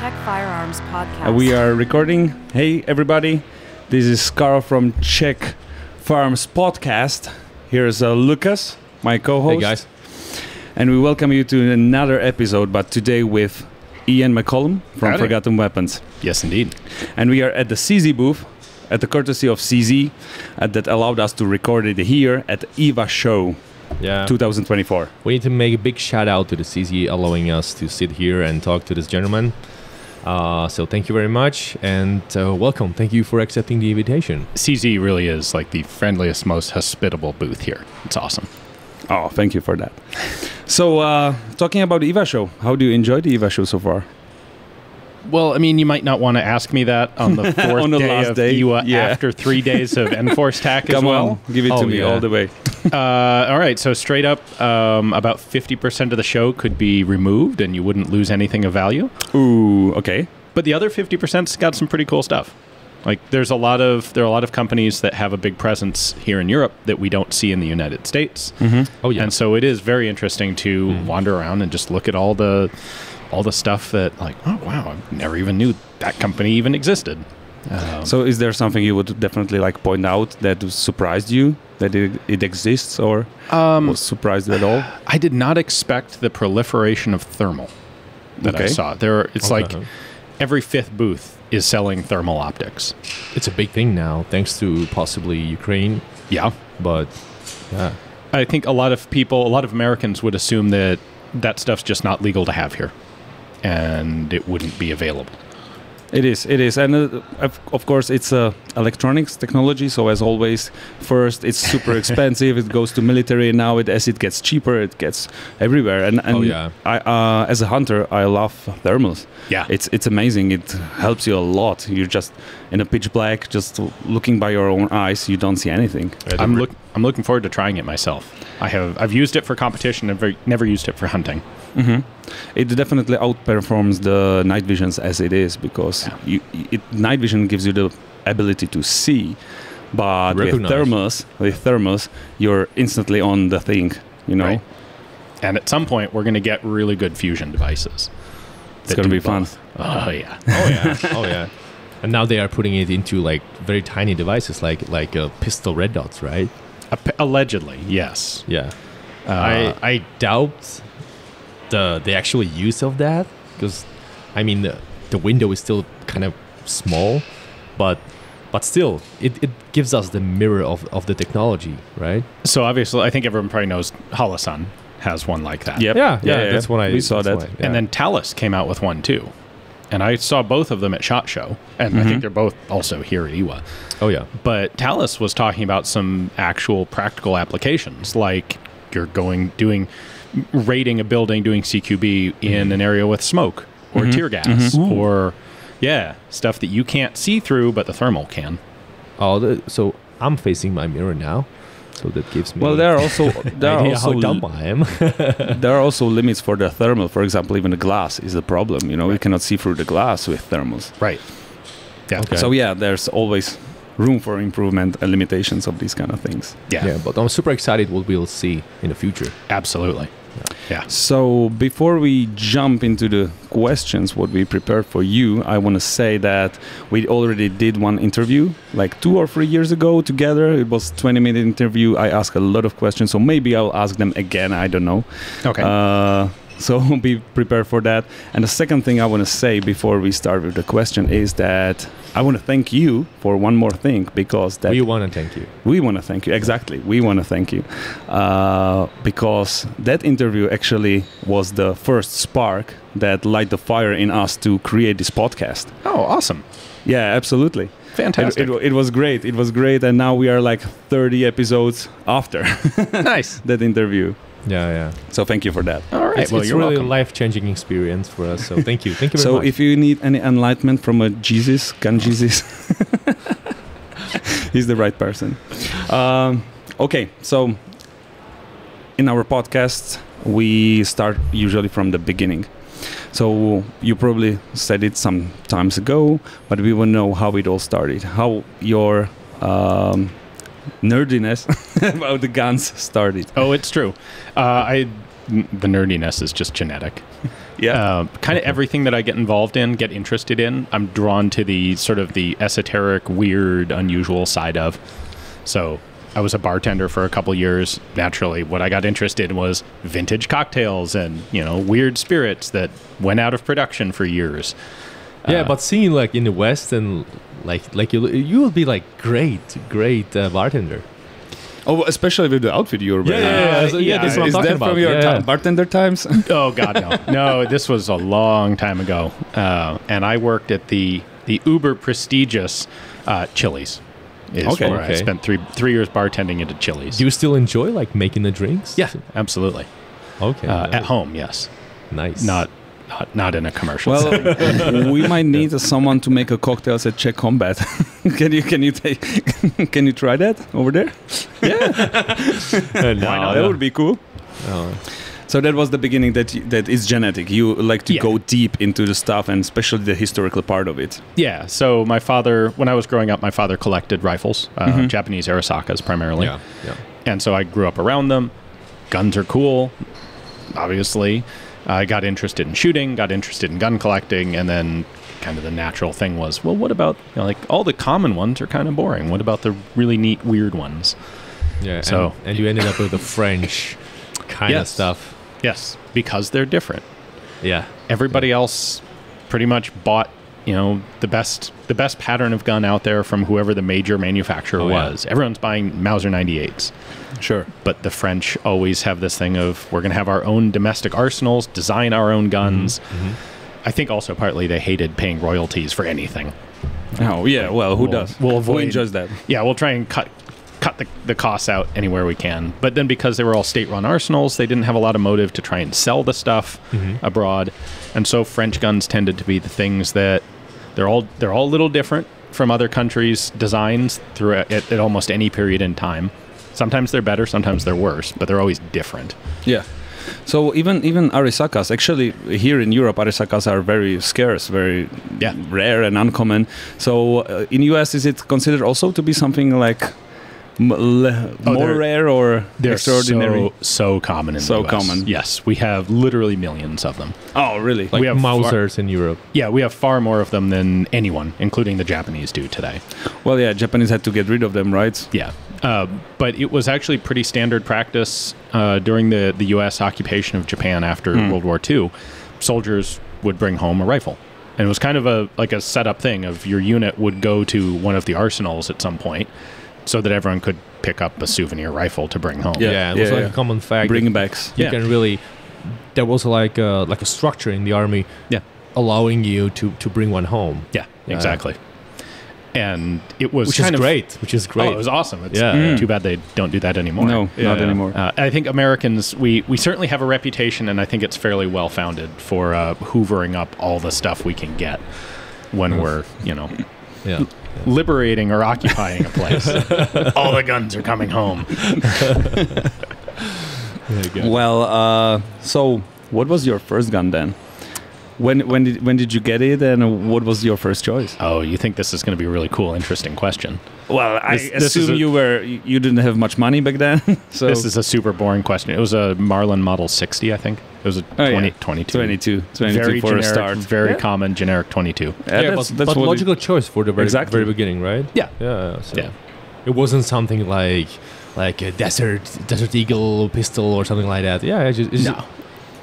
Czech Firearms podcast. We are recording. Hey, everybody. This is Karl from Czech Firearms podcast. Here's Lucas, my co-host. Hey, guys. And we welcome you to another episode, but today with Ian McCollum from Forgotten Weapons. Yes, indeed. And we are at the CZ booth, at the courtesy of CZ, that allowed us to record it here at EVA Show 2024. We need to make a big shout out to the CZ allowing us to sit here and talk to this gentleman. So thank you very much and welcome. Thank you for accepting the invitation. CZ really is like the friendliest, most hospitable booth here. It's awesome. Oh, thank you for that. So, talking about the EVA Show, how do you enjoy the EVA Show so far? Well, I mean, you might not want to ask me that on the fourth on the day last of day, EWA yeah. after 3 days of Enforce TAC as Come well. on, give it to me all the way. All right, so straight up, about 50% of the show could be removed and you wouldn't lose anything of value. Ooh, okay. But the other 50%'s got some pretty cool stuff. Like there are a lot of companies that have a big presence here in Europe that we don't see in the United States. Mm-hmm. Oh yeah. And so it is very interesting to wander around and just look at all the stuff that like, oh wow, I never even knew that company even existed. So is there something you would definitely like point out that surprised you that it exists or was surprised at all? I did not expect the proliferation of thermal that I saw. It's like every fifth booth is selling thermal optics. It's a big thing now, thanks to possibly Ukraine. Yeah. But yeah. I think a lot of Americans would assume that that stuff's just not legal to have here and it wouldn't be available. It is, and of course it's electronics technology. So as always, first it's super expensive. It goes to military, and now as it gets cheaper, it gets everywhere. And I, as a hunter, I love thermals. Yeah, it's amazing. It helps you a lot. You're just in a pitch black, just looking by your own eyes. You don't see anything. I'm looking forward to trying it myself. I've used it for competition. I've never used it for hunting. Mm-hmm. It definitely outperforms the night visions as it is because night vision gives you the ability to see, but with thermals, you're instantly on the thing, you know. Right. And at some point, we're going to get really good fusion devices. It's going to be fun. Oh yeah. Oh yeah. Oh yeah. And now they are putting it into like very tiny devices, like pistol red dots, right? Allegedly, yes. Yeah. I doubt the actual use of that because I mean the window is still kind of small, but still it gives us the mirror of the technology, right? So obviously I think everyone probably knows Holosun has one like that. Yep. Yeah, that's when we saw that. And then Talus came out with one too. And I saw both of them at SHOT Show, and I think they're both also here at EWA. Oh yeah. But Talus was talking about some actual practical applications, like you're doing raiding a building, doing CQB in an area with smoke or tear gas or stuff that you can't see through, but the thermal can. Oh, so I'm facing my mirror now, so that gives me. Well, there are also how dumb I am. There are also limits for the thermal. For example, even the glass is a problem. You know, you cannot see through the glass with thermals. Right. Yeah. Okay. So there's always room for improvement and limitations of these kind of things. Yeah, but I'm super excited what we'll see in the future. Absolutely. Yeah. So before we jump into the questions, what we prepared for you, I want to say that we already did one interview like 2 or 3 years ago together. It was a 20-minute interview. I asked a lot of questions, so maybe I'll ask them again. I don't know. Okay. So be prepared for that. And the second thing I want to say before we start with the question is that I want to thank you for one more thing because that we want to thank you. We want to thank you. Exactly. We want to thank you because that interview actually was the first spark that light the fire in us to create this podcast. Oh, awesome. Yeah, absolutely. Fantastic. It was great. It was great. And now we are like 30 episodes after nice that interview. Yeah. So thank you for that. All right. It's you're really welcome. a life-changing experience for us. So thank you. Thank you very much. So if you need any enlightenment from a Jesus, gun Jesus, he's the right person. Okay. So in our podcast, we start usually from the beginning. So you probably said it some times ago, but we want to know how it all started, how your nerdiness about the guns started? Oh, it's true. The nerdiness is just genetic. Yeah. Kind of everything that I get involved in, get interested in, I'm drawn to the sort of the esoteric, weird, unusual side of. So I was a bartender for a couple years. Naturally, what I got interested in was vintage cocktails and, weird spirits that went out of production for years. Yeah, but seeing like in the West and like you will be like great bartender. Oh, especially with the outfit you're wearing. That's what I'm Is talking that about. from your bartender times? Oh, God, no. No, this was a long time ago. And I worked at the uber prestigious Chili's. Okay. I spent three years bartending at a Chili's. Do you still enjoy like making the drinks? Yeah, absolutely. Okay. At home, yes. Nice. Not in a commercial Well, setting. we might need someone to make a cocktails at Czech Combat. Can you try that over there? No, That would be cool. Oh. So that was the beginning. That is genetic. You like to go deep into the stuff, and especially the historical part of it. Yeah. So my father, when I was growing up, my father collected rifles, Japanese Arisakas primarily. Yeah. And so I grew up around them. Guns are cool, obviously. I got interested in shooting, got interested in gun collecting, and then kind of the natural thing was, well, what about, like, all the common ones are kind of boring. What about the really neat, weird ones? Yeah. So and you ended up with the French kind of stuff. Yes, because they're different. Yeah. Everybody else pretty much bought, the best pattern of gun out there from whoever the major manufacturer was. Everyone's buying Mauser 98s. Sure. But the French always have this thing of, we're going to have our own domestic arsenals, design our own guns. Mm-hmm. I think also partly they hated paying royalties for anything. Oh yeah. Well, who does? We'll avoid, who enjoys that? Yeah, we'll try and cut the costs out anywhere we can. But then because they were all state-run arsenals, they didn't have a lot of motive to try and sell the stuff abroad. And so French guns tended to be the things that they're all a little different from other countries' designs through at almost any period in time. Sometimes they're better, sometimes they're worse, but they're always different. Yeah. So even Arisakas, actually here in Europe, Arisakas are very scarce, very rare and uncommon. So in US, is it considered also to be something like more rare or they're extraordinary? So common in the US. Common. Yes, we have literally millions of them. Oh, really? Like we have Mausers in Europe. Yeah, we have far more of them than anyone, including the Japanese, do today. Well, yeah, Japanese had to get rid of them, right? Yeah. But it was actually pretty standard practice during the U.S. occupation of Japan after World War II. Soldiers would bring home a rifle. And it was kind of a set-up thing of your unit would go to one of the arsenals at some point so that everyone could pick up a souvenir rifle to bring home. Yeah, it was like a common fact. Bring backs. You can really... There was like a structure in the army allowing you to bring one home. Yeah, exactly. And it was which is great. Oh, it was awesome. It's too bad they don't do that anymore. No, not anymore. I think Americans, we certainly have a reputation, and I think it's fairly well-founded for hoovering up all the stuff we can get when we're, liberating or occupying a place. All the guns are coming home. Well, so what was your first gun then? When did you get it, and what was your first choice? Oh, you think this is going to be a really cool, interesting question? Well, I assume you didn't have much money back then. So this is a super boring question. It was a Marlin Model 60, I think. It was a 22 very for generic, a start. Very common, generic 22. That's logical choice for the very beginning, right? Yeah. So it wasn't something like a Desert Eagle pistol or something like that. Yeah, no.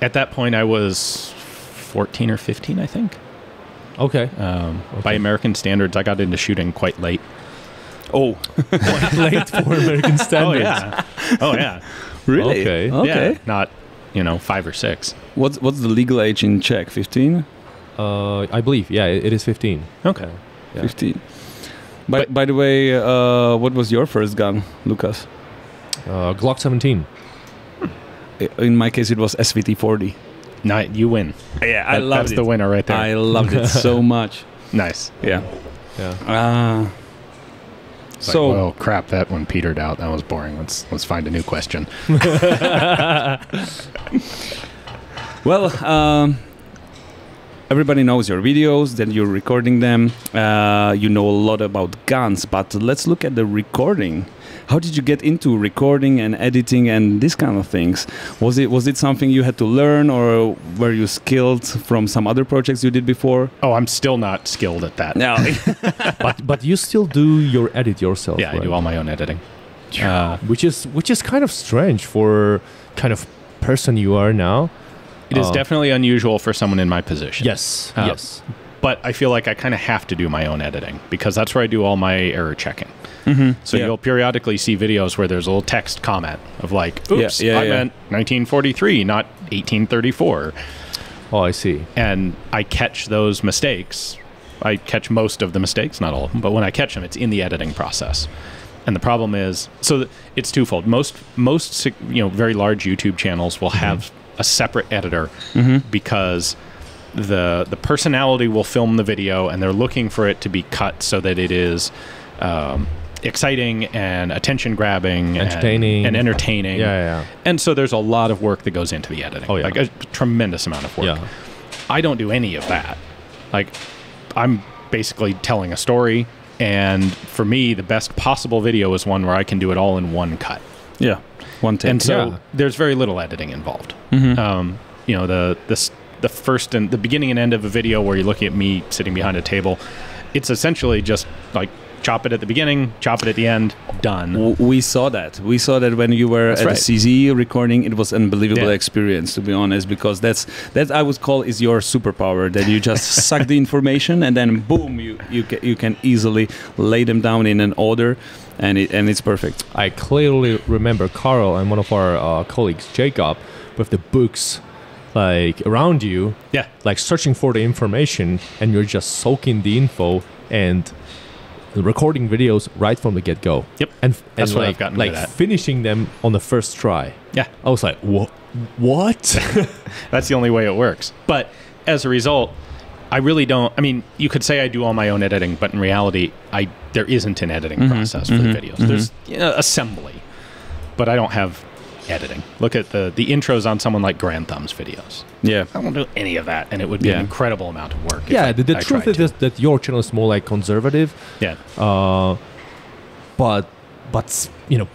At that point, I was 14 or 15, I think. Okay. By American standards, I got into shooting quite late. Oh, quite late for American standards. Oh yeah. Really? Okay. Yeah, not 5 or 6. What's the legal age in Czech? 15? I believe. Yeah, it is 15. Okay. Yeah. 15. By the way, what was your first gun, Lucas? Glock 17. In my case, it was SVT-40. No, you win. Yeah, I loved it. That's the winner right there. I loved it so much. Nice. Yeah. So, well, crap, that one petered out. That was boring. Let's find a new question. Well, everybody knows your videos, that you're recording them. You know a lot about guns, but let's look at the recording. how did you get into recording and editing and this kind of things? Was it something you had to learn, or were you skilled from some other projects you did before? Oh, I'm still not skilled at that. No. but you still do your edit yourself. Yeah, right? I do all my own editing. Which is kind of strange for kind of person you are now. It is definitely unusual for someone in my position. Yes. Yes. But I feel like I kind of have to do my own editing because that's where I do all my error checking. So you'll periodically see videos where there's a little text comment of like, oops, I meant 1943, not 1834. Oh, I see. And I catch those mistakes. I catch most of the mistakes, not all of them, but when I catch them, it's in the editing process. And the problem is, so it's twofold. Most very large YouTube channels will have a separate editor because the personality will film the video and they're looking for it to be cut so that it is exciting and attention grabbing, entertaining, and entertaining. Yeah. And so there's a lot of work that goes into the editing. Oh, yeah. Like a tremendous amount of work. Yeah. I don't do any of that. Like I'm basically telling a story, and for me the best possible video is one where I can do it all in one cut. Yeah. One take. And so there's very little editing involved. The first and the beginning and end of a video where you're looking at me sitting behind a table, it's essentially just like chop it at the beginning, chop it at the end, done. We saw that. We saw that when you were at the CZ recording. It was an unbelievable experience, to be honest, because that I would call is your superpower, that you just suck the information and then boom, you can easily lay them down in an order, and it's perfect. I clearly remember Carl and one of our colleagues, Jacob, with the books like around you, like searching for the information, and you're just soaking the info and recording videos right from the get-go. Yep. And that's what like, I've gotten like good at. Finishing them on the first try. Yeah. I was like, what? That's the only way it works. But as a result, I really don't. I mean, you could say I do all my own editing, but in reality, there isn't an editing process for the videos. There's assembly, but I don't have editing. Look at the intros on someone like Grand Thumb's videos. Yeah. I won't do any of that, and it would be an incredible amount of work. Yeah, the truth is that your channel is more like conservative. Yeah. But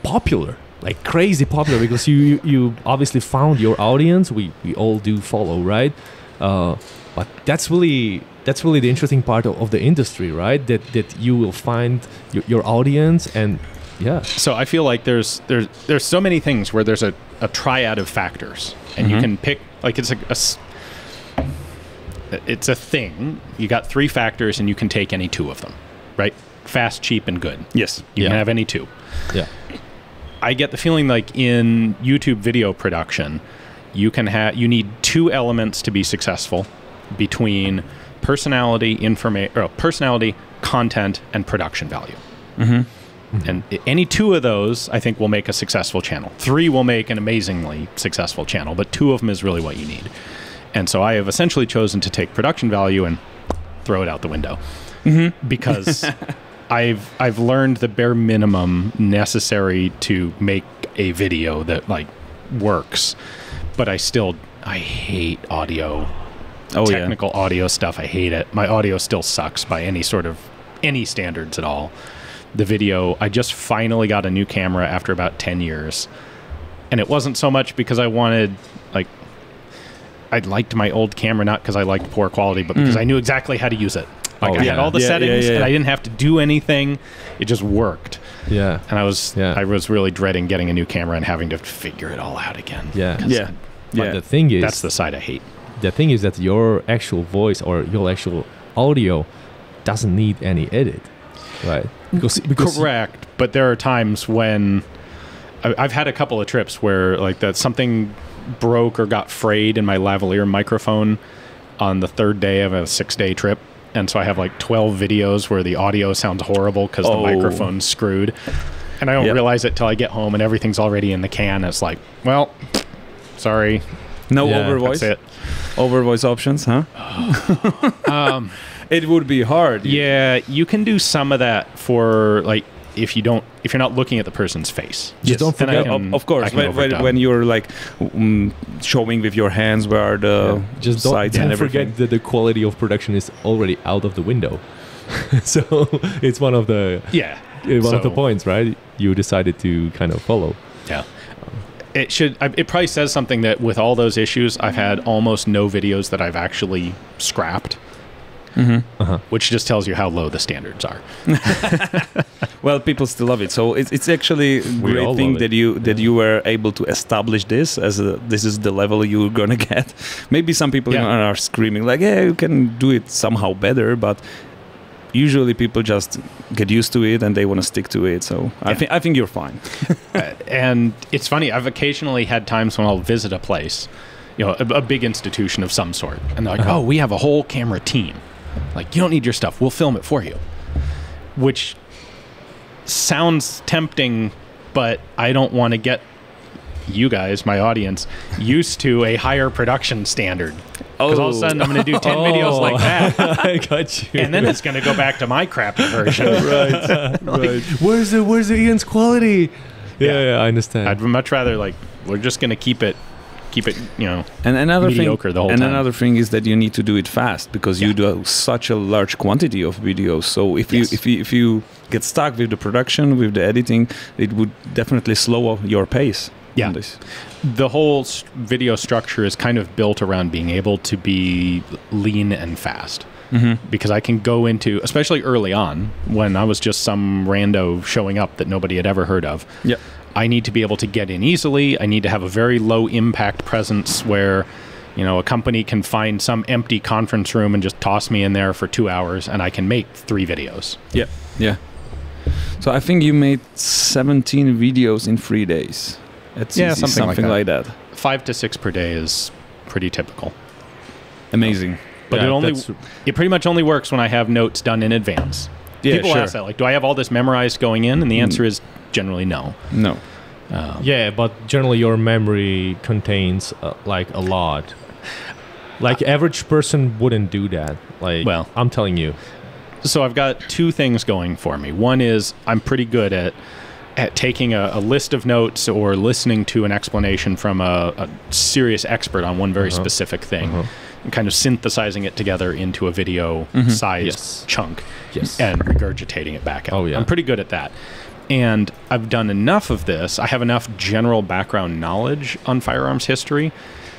popular, like crazy popular, because you obviously found your audience. We all do follow, right? But that's really the interesting part of the industry, right? That you will find your audience, and So I feel like there's so many things where there's a triad of factors, and you can pick, like it's a thing. You got 3 factors, and you can take any 2 of them, right? Fast, cheap, and good. Yes. You can have any 2. Yeah. I get the feeling like in YouTube video production, you need 2 elements to be successful between personality, content, and production value. And any 2 of those, I think, will make a successful channel. 3 will make an amazingly successful channel, but 2 of them is really what you need. And so I have essentially chosen to take production value and throw it out the window because I've learned the bare minimum necessary to make a video that like works. But I hate audio, technical audio stuff. I hate it. My audio still sucks by any standards at all. The video, I just finally got a new camera after about 10 years. And it wasn't so much because I liked my old camera, not because I liked poor quality, but because I knew exactly how to use it. Like I had all the settings and I didn't have to do anything. It just worked. Yeah. And I was really dreading getting a new camera and having to figure it all out again. Yeah. But the thing is, that's the side I hate. The thing is that your actual voice or your actual audio doesn't need any edit, right? Because correct, but there are times when I've had a couple of trips where like that something broke or got frayed in my lavalier microphone on the 3rd day of a 6-day trip, and so I have like 12 videos where the audio sounds horrible because the microphone's screwed, and I don't realize it till I get home and everything's already in the can. It's like, well, sorry, no overvoice. That's it. Overvoice options, huh? It would be hard. Yeah, you can do some of that for like if you're not looking at the person's face. Just don't forget. Of course, when you're like showing with your hands where the sides and everything. Don't forget that the quality of production is already out of the window. So it's one of the one of the points, right? You decided to kind of follow. Yeah. It probably says something that with all those issues, I've had almost no videos that I've actually scrapped. Which just tells you how low the standards are. Well, people still love it, so it's actually a great thing that you were able to establish this as this is the level you're gonna get. Maybe some people are screaming like, "Yeah, you can do it somehow better," but usually people just get used to it and they want to stick to it. So I think you're fine. And it's funny. I've occasionally had times when I'll visit a place, a big institution of some sort, and they're like, "Oh, we have a whole camera team. Like, you don't need your stuff. We'll film it for you." Which sounds tempting, but I don't want to get you guys, my audience, used to a higher production standard. Because all of a sudden I'm going to do 10 videos like that. I got you. And then it's going to go back to my crappy version. Right. Where's the Ian's quality? Yeah, I understand. I'd much rather, we're just going to keep it and another mediocre thing, the whole time. Another thing is that you need to do it fast because you do such a large quantity of videos. So if you get stuck with the production, with the editing, it would definitely slow your pace. Yeah. The whole video structure is kind of built around being able to be lean and fast. Because I can go into, especially early on, when I was just some rando showing up that nobody had ever heard of. Yeah. I need to be able to get in easily. I need to have a very low impact presence where, a company can find some empty conference room and just toss me in there for 2 hours and I can make 3 videos. Yeah. Yeah. So I think you made 17 videos in 3 days. It's something like that. 5 to 6 per day is pretty typical. Amazing. But it pretty much only works when I have notes done in advance. Yeah, people ask that, do I have all this memorized going in? And the answer is generally no. No. But generally your memory contains a lot. Average person wouldn't do that. I'm telling you. So I've got 2 things going for me. One is I'm pretty good at taking a list of notes or listening to an explanation from a serious expert on one very specific thing. And kind of synthesizing it together into a video-sized chunk and regurgitating it back out. Oh, yeah. I'm pretty good at that. And I've done enough of this. I have enough general background knowledge on firearms history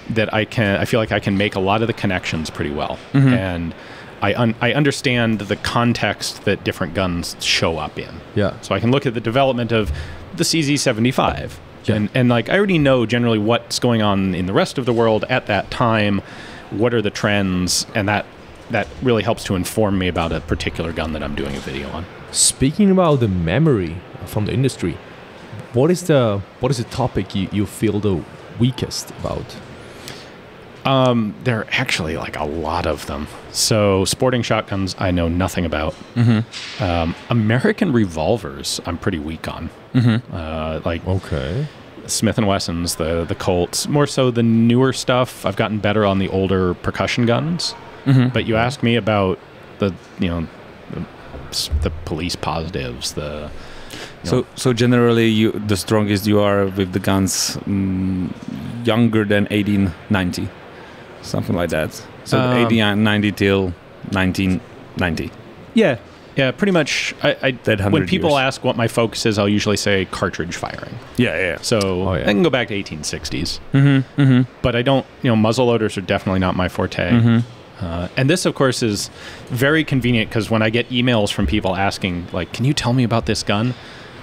that I feel like I can make a lot of the connections pretty well. And I understand the context that different guns show up in. Yeah. So I can look at the development of the CZ75. Yeah. And I already know generally what's going on in the rest of the world at that time. What are the trends, and that really helps to inform me about a particular gun that I'm doing a video on. Speaking about the memory from the industry, what is the topic you feel the weakest about? There are actually a lot of them. So sporting shotguns I know nothing about. American revolvers I'm pretty weak on. Okay. Smith & Wessons, the Colts, more so the newer stuff. I've gotten better on the older percussion guns. But you ask me about the police positives, So generally, the strongest you are with the guns younger than 1890, something like that. So 1890 till 1990. Yeah, pretty much. When people ask what my focus is, I'll usually say cartridge firing. Yeah. So I can go back to 1860s. But I don't, muzzleloaders are definitely not my forte. And this, of course, is very convenient because when I get emails from people asking, can you tell me about this gun?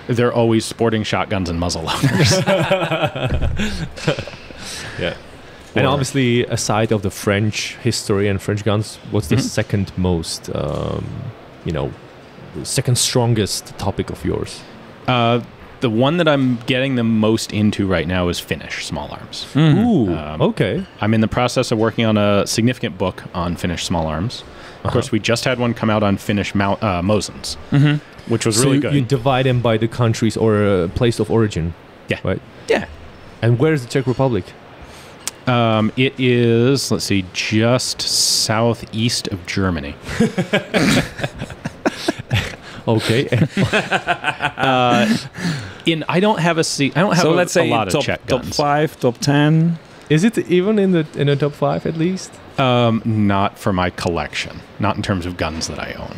They're always sporting shotguns and muzzleloaders. Yeah. And obviously, aside of the French history and French guns, what's the second most, second strongest topic of yours? The one that I'm getting the most into right now is Finnish small arms. Ooh, okay. I'm in the process of working on a significant book on Finnish small arms. Of course, we just had one come out on Finnish Mosins, which was really good. You divide them by the countries or place of origin. Yeah. Right? Yeah. And where is the Czech Republic? It is, let's see, just southeast of Germany. Okay. I don't have a let's say lot of top, Czech top guns. 5, top 10. Is it even in the top 5 at least? Not for my collection. Not in terms of guns that I own.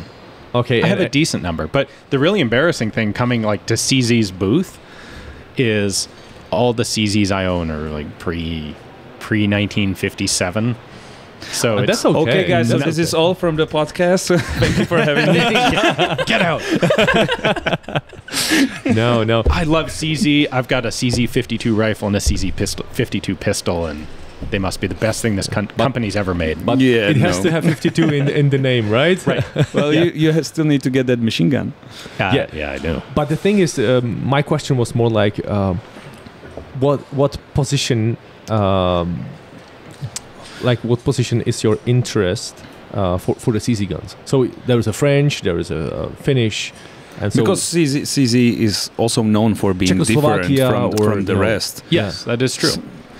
Okay, I have a decent number. But the really embarrassing thing coming like to CZ's booth is all the CZs I own are like pre 1957. So it's, that's okay. Okay, guys, so this is all from the podcast. Thank you for having me. get out. No. I love CZ. I've got a CZ 52 rifle and a CZ 52 pistol, and they must be the best thing this company's ever made. But Yeah, it has no. to have 52 in the name, right? Right. Well, you still need to get that machine gun. Yeah, I do. But the thing is, my question was more like, what position, what position is your interest for the CZ guns? So there is a French, there is a Finnish, and so Because CZ is also known for being different Czechoslovakia from the you know, rest. Yes, that is true.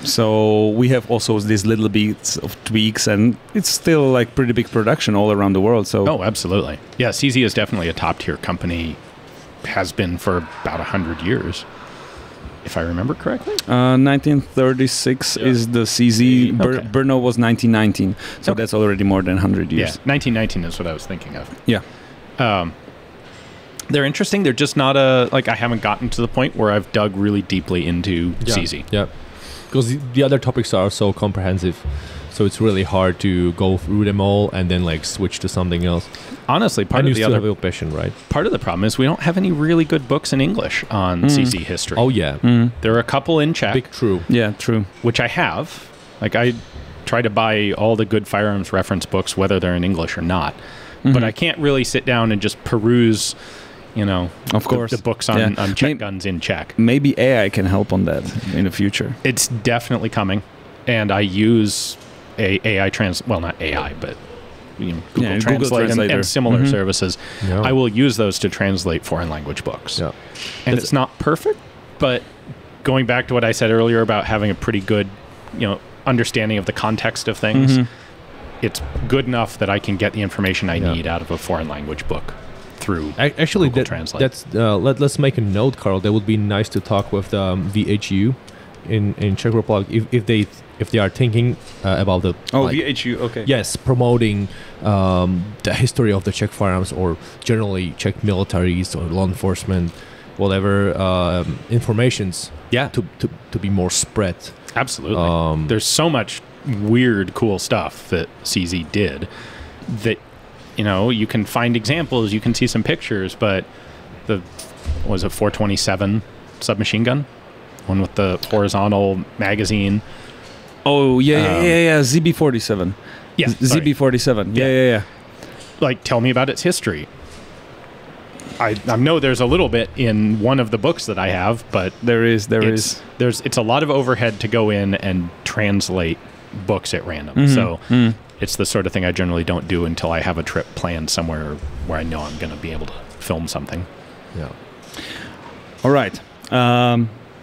So we have also these little bits of tweaks, and it's still like pretty big production all around the world. So Oh, absolutely. Yeah, CZ is definitely a top tier company. Has been for about 100 years, if I remember correctly. 1936 is the CZ. Okay. Brno was 1919, so Okay. that's already more than 100 Yeah, years. 1919 is what I was thinking of. Yeah. They're interesting. They're just not I haven't gotten to the point where I've dug really deeply into CZ. Yeah, because the other topics are so comprehensive, so it's really hard to go through them all and then like switch to something else. Honestly, part And of you the still other have your passion, right? part of the problem is we don't have any really good books in English on CZ history. Oh yeah, There are a couple in Czech, big true. Yeah, true. which I have. Like I try to buy all the good firearms reference books, whether they're in English or not. But I can't really sit down and just peruse, Of course. the books on, Yeah. on Czech guns in Czech. Maybe AI can help on that in the future. It's definitely coming, and I use not AI, but Google Google Translate Translator. and similar services. Yeah. I will use those to translate foreign language books. Yeah. And it's not perfect, but going back to what I said earlier about having a pretty good, understanding of the context of things, it's good enough that I can get the information I need out of a foreign language book through Actually, Google Translate. that's let's make a note, Carl. That would be nice to talk with the VHU in Czech Republic if they are thinking about the VHU, okay. yes, promoting the history of the Czech firearms or generally Czech militaries or law enforcement, whatever informations. Yeah. To be more spread. Absolutely. There's so much weird, cool stuff that CZ did that, you can find examples, you can see some pictures, but was it 427 submachine gun? One with the horizontal magazine. Oh, yeah, ZB47. Yeah, sorry. ZB47. Yeah. Like, tell me about its history. I know there's a little bit in one of the books that I have, but There is. it's a lot of overhead to go in and translate books at random. So it's the sort of thing I generally don't do until I have a trip planned somewhere where I know I'm going to be able to film something. Yeah. All right.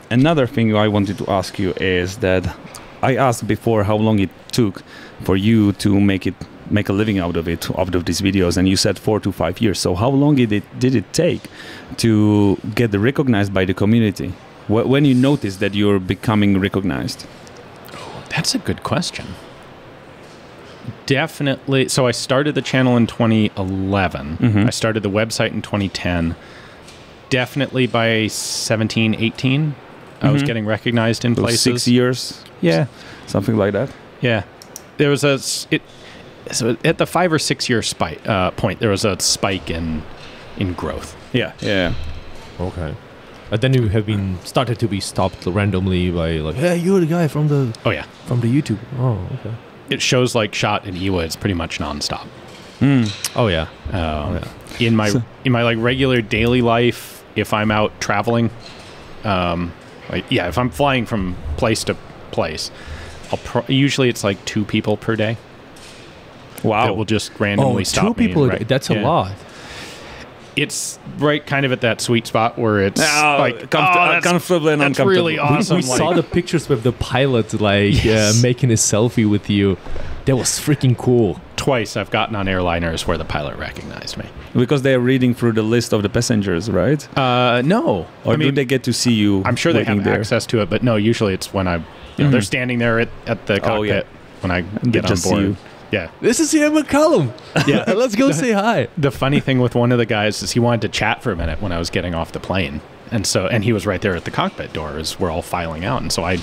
Another thing I wanted to ask you is that I asked before how long it took for you to make a living out of these videos, and you said 4 to 5 years. So how long did it take to get recognized by the community? When you noticed that you're becoming recognized? That's a good question. Definitely. So I started the channel in 2011. I started the website in 2010. Definitely by 17, 18, I was getting recognized in So places. 6 years? Yeah. Something like that? Yeah. There was so at the 5 or 6 year point, there was a spike in growth. Yeah. Okay. And then you have been started to be stopped randomly by like, hey, you're the guy from the from the YouTube. Oh, okay. It shows like shot in Iwa is pretty much nonstop. Oh yeah. In my like regular daily life, if I'm out traveling, if I'm flying from place to place, usually it's like 2 people per day. Wow. That will just randomly stop 2 me. people. That's a lot. It's right kind of at that sweet spot where it's comfortable and that's uncomfortable. really awesome. We saw the pictures with the pilot making a selfie with you. That was freaking cool. Twice I've gotten on airliners where the pilot recognized me. Because they're reading through the list of the passengers, right? No. Or do they get to see you? I'm sure they have there? access to it, but no, usually it's when they're standing there at the cockpit when I get on just see board. you. Yeah. This is here McCollum. Yeah. Let's go say hi. The funny thing with one of the guys is he wanted to chat for a minute when I was getting off the plane. And he was right there at the cockpit door as we're all filing out. And so I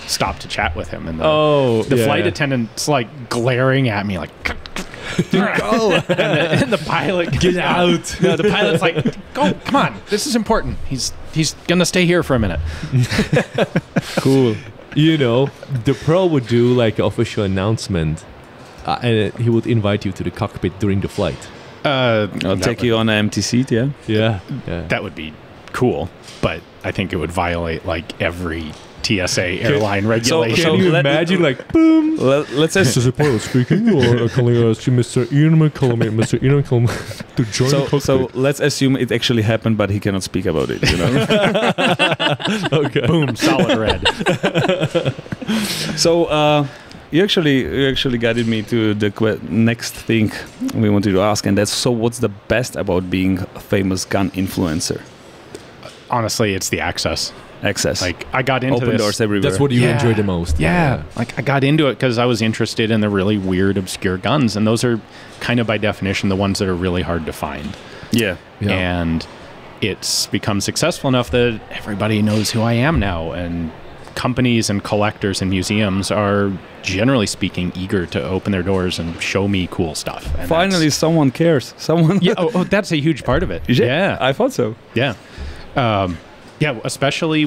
stopped to chat with him. And the flight attendant's like glaring at me like, go. And the pilot, get out. No, the pilot's like, go, come on. This is important. He's going to stay here for a minute. Cool. You know, the pro would do like an official announcement. And he would invite you to the cockpit during the flight. I'll take you on an empty seat, yeah? Yeah. That would be cool, but I think it would violate like every TSA airline regulation. Can you imagine like, boom? Let's say... This is a pilot speaking, or calling us to Mr. Ian McCollum and Mr. Ian McCollum to join the cockpit. So let's assume it actually happened, but he cannot speak about it, you know? Okay. Boom, solid red. So... You actually guided me to the next thing we wanted to ask, and that's, so what's the best about being a famous gun influencer? Honestly, it's the access. Like, I got into open doors everywhere. That's what you enjoy the most. Yeah. Like I got into it because I was interested in the really weird, obscure guns, and those are kind of by definition the ones that are really hard to find. Yeah. And it's become successful enough that everybody knows who I am now, and companies and collectors and museums are generally speaking eager to open their doors and show me cool stuff. And finally someone cares. Someone that's a huge part of it. Yeah, I thought so. Yeah. Especially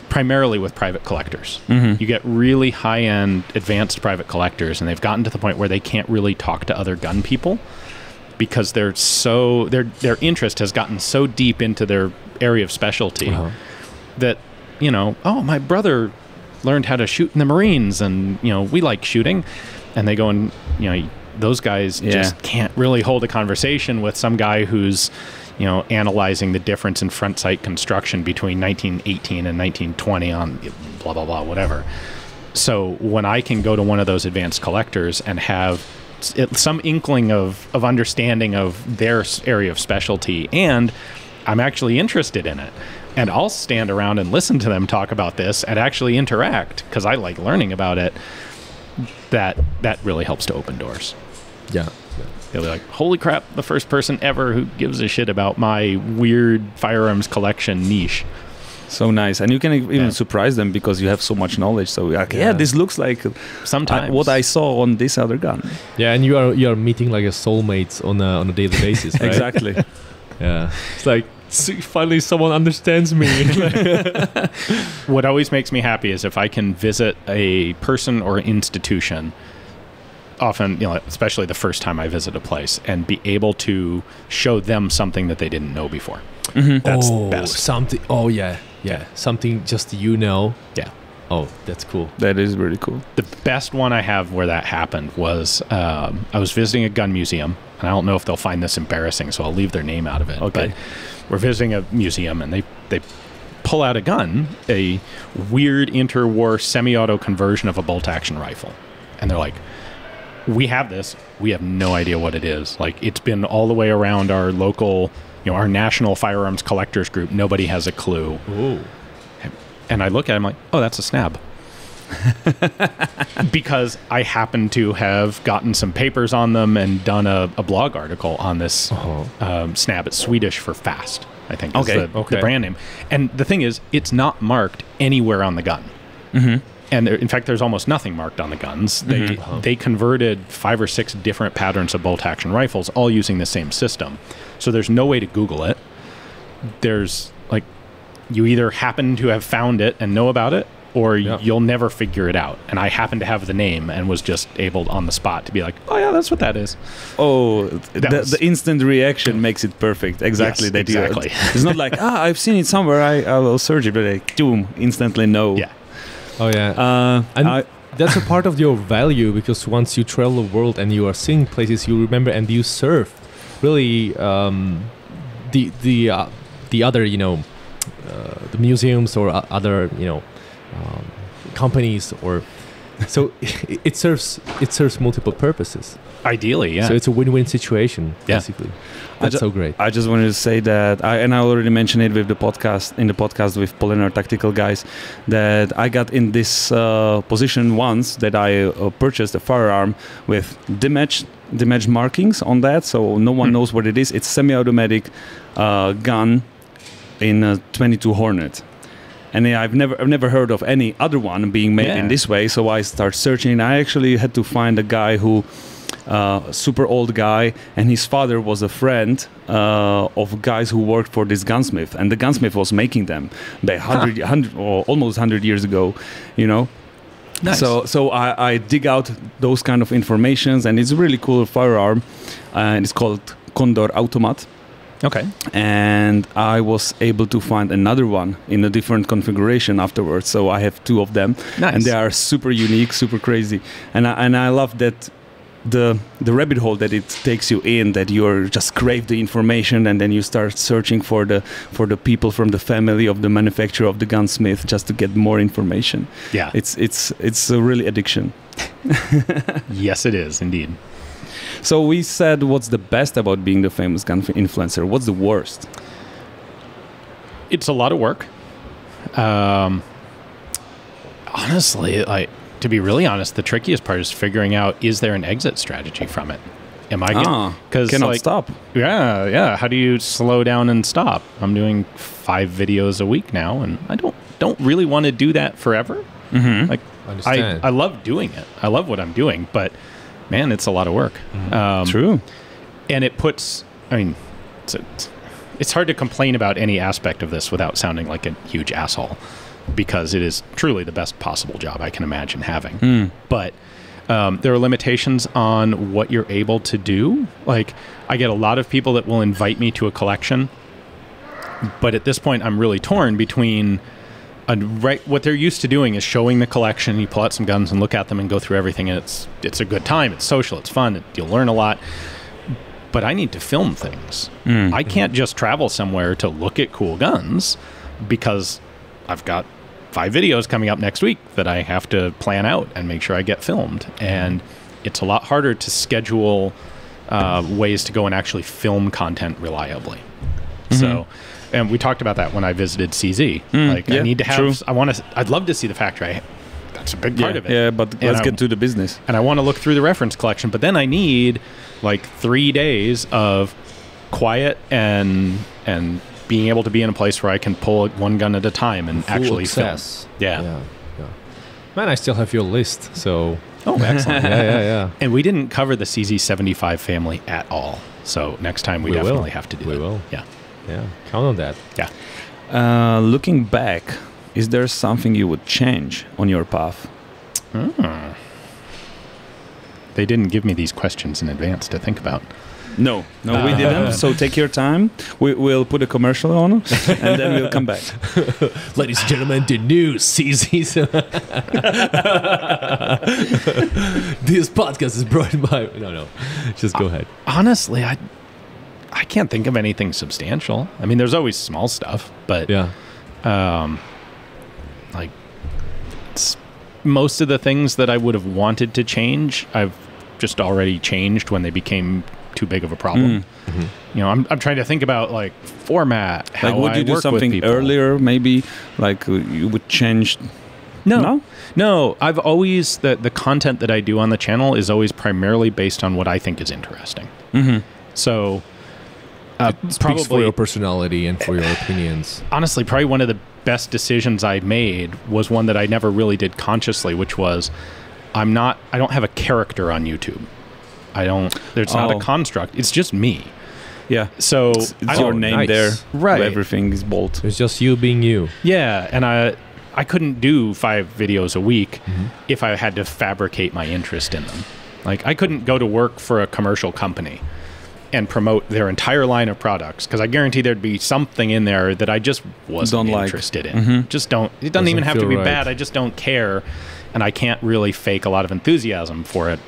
primarily with private collectors. Mm-hmm. You get really high-end advanced private collectors, and they've gotten to the point where they can't really talk to other gun people because their interest has gotten so deep into their area of specialty that, you know, my brother learned how to shoot in the Marines, and, you know, we like shooting. And they go and, you know, those guys just can't really hold a conversation with some guy who's, you know, analyzing the difference in front sight construction between 1918 and 1920 on blah, blah, blah, whatever. So when I can go to one of those advanced collectors and have some inkling of understanding of their area of specialty, and I'm actually interested in it, and I'll stand around and listen to them talk about this and actually interact because I like learning about it, that really helps to open doors. Yeah. They'll be like, holy crap, the first person ever who gives a shit about my weird firearms collection niche. So nice. And you can even surprise them because you have so much knowledge. So like, this looks like sometimes what I saw on this other gun. Yeah, and you are meeting like a soulmate on a daily basis, right? Exactly. Yeah. It's like, finally someone understands me. What always makes me happy is if I can visit a person or institution, often, you know, especially the first time I visit a place, and be able to show them something that they didn't know before. Mm-hmm. That's the best. Something. Oh yeah. Something just you know. Yeah. Oh, that's cool. That is really cool. The best one I have where that happened was I was visiting a gun museum, and I don't know if they'll find this embarrassing, so I'll leave their name out of it. Okay. But we're visiting a museum, and they pull out a gun, a weird interwar semi-auto conversion of a bolt-action rifle, and they're like, we have this. We have no idea what it is. Like, it's been all the way around our local, you know, our national firearms collectors group. Nobody has a clue. Ooh. And I look at it, I'm like, oh, that's a snab. Because I happen to have gotten some papers on them and done a blog article on this snab. It's Swedish for fast, I think is the brand name. And the thing is, it's not marked anywhere on the gun. Mm-hmm. And in fact, there's almost nothing marked on the guns. They converted 5 or 6 different patterns of bolt-action rifles, all using the same system. So there's no way to Google it. There's, like, you either happen to have found it and know about it, or you'll never figure it out. And I happen to have the name and was just able on the spot to be like, oh yeah, that's what that is. Oh, the instant reaction makes it perfect. Exactly. Yes, exactly. It's not like, I've seen it somewhere, I will search it, but like, boom, instantly know. Yeah. Oh yeah. And that's a part of your value, because once you travel the world and you are seeing places you remember and you serve, really the other, you know, the museums or other, you know, companies, or So it serves multiple purposes. Ideally, yeah. So it's a win-win situation, basically. That's so great. I just wanted to say that, I already mentioned it with the podcast with Polynar Tactical guys, that I got in this position once that I purchased a firearm with damage markings on that, so no one knows what it is. It's semi-automatic gun in a 22 Hornet. And I've never heard of any other one being made in this way, so I start searching. I actually had to find a guy who, super old guy, and his father was a friend of guys who worked for this gunsmith, and the gunsmith was making them or almost 100 years ago, you know. Nice. So I dig out those kind of informations, and it's a really cool firearm, and it's called Condor Automat. Okay. And I was able to find another one in a different configuration afterwards. So I have 2 of them. Nice. And they are super unique, super crazy. And I love that the rabbit hole that it takes you in, that you're just crave the information, and then you start searching for the people from the family of the manufacturer of the gunsmith just to get more information. Yeah. It's a really addiction. Yes, it is indeed. So we said what's the best about being the famous gun influencer. What's the worst? It's a lot of work. Honestly, to be really honest, the trickiest part is figuring out, is there an exit strategy from it? Am I cannot stop? Yeah. How do you slow down and stop? I'm doing 5 videos a week now, and I don't really want to do that forever. Mm-hmm. Like, I love doing it. I love what I'm doing, but man, it's a lot of work. True. And it puts, I mean, it's hard to complain about any aspect of this without sounding like a huge asshole, because it is truly the best possible job I can imagine having. But there are limitations on what you're able to do. Like, I get a lot of people that will invite me to a collection, but at this point I'm really torn between what they're used to doing is showing the collection. You pull out some guns and look at them and go through everything, and it's a good time. It's social. It's fun. You'll learn a lot. But I need to film things. I can't just travel somewhere to look at cool guns, because I've got 5 videos coming up next week that I have to plan out and make sure I get filmed. And it's a lot harder to schedule ways to go and actually film content reliably. So. And we talked about that when I visited CZ. I need to have. I'd love to see the factory. That's a big part of it. Yeah, but let's get to the business. And I want to look through the reference collection, but then I need like 3 days of quiet and being able to be in a place where I can pull one gun at a time and actually film. Yeah. Man, I still have your list. So. Oh, excellent. Yeah. And we didn't cover the CZ75 family at all. So next time we definitely have to do it. We will. Yeah. Yeah, count on that. Yeah. Looking back, is there something you would change on your path? They didn't give me these questions in advance to think about. No, we didn't. So take your time. We'll put a commercial on, and then we'll come back. Ladies and gentlemen, the new CZ's. This podcast is brought by... No. Just go ahead. Honestly, I can't think of anything substantial. I mean, there's always small stuff, but like, most of the things that I would have wanted to change, I've just already changed when they became too big of a problem. You know, I'm trying to think about like format. How like, would you do something earlier? Maybe like you would change. No. I've always the content that I do on the channel is always primarily based on what I think is interesting. So. Probably for your personality and for your opinions. Honestly, probably one of the best decisions I made was one that I never really did consciously, which was I don't have a character on YouTube. There's not a construct. It's just me. Yeah. So it's your name there. Right. Everything is bold. It's just you being you. Yeah. And I couldn't do 5 videos a week if I had to fabricate my interest in them. Like, I couldn't go to work for a commercial company and promote their entire line of products, because I guarantee there'd be something in there that I just wasn't interested in. Just don't. It doesn't even have to be bad. I just don't care, and I can't really fake a lot of enthusiasm for it.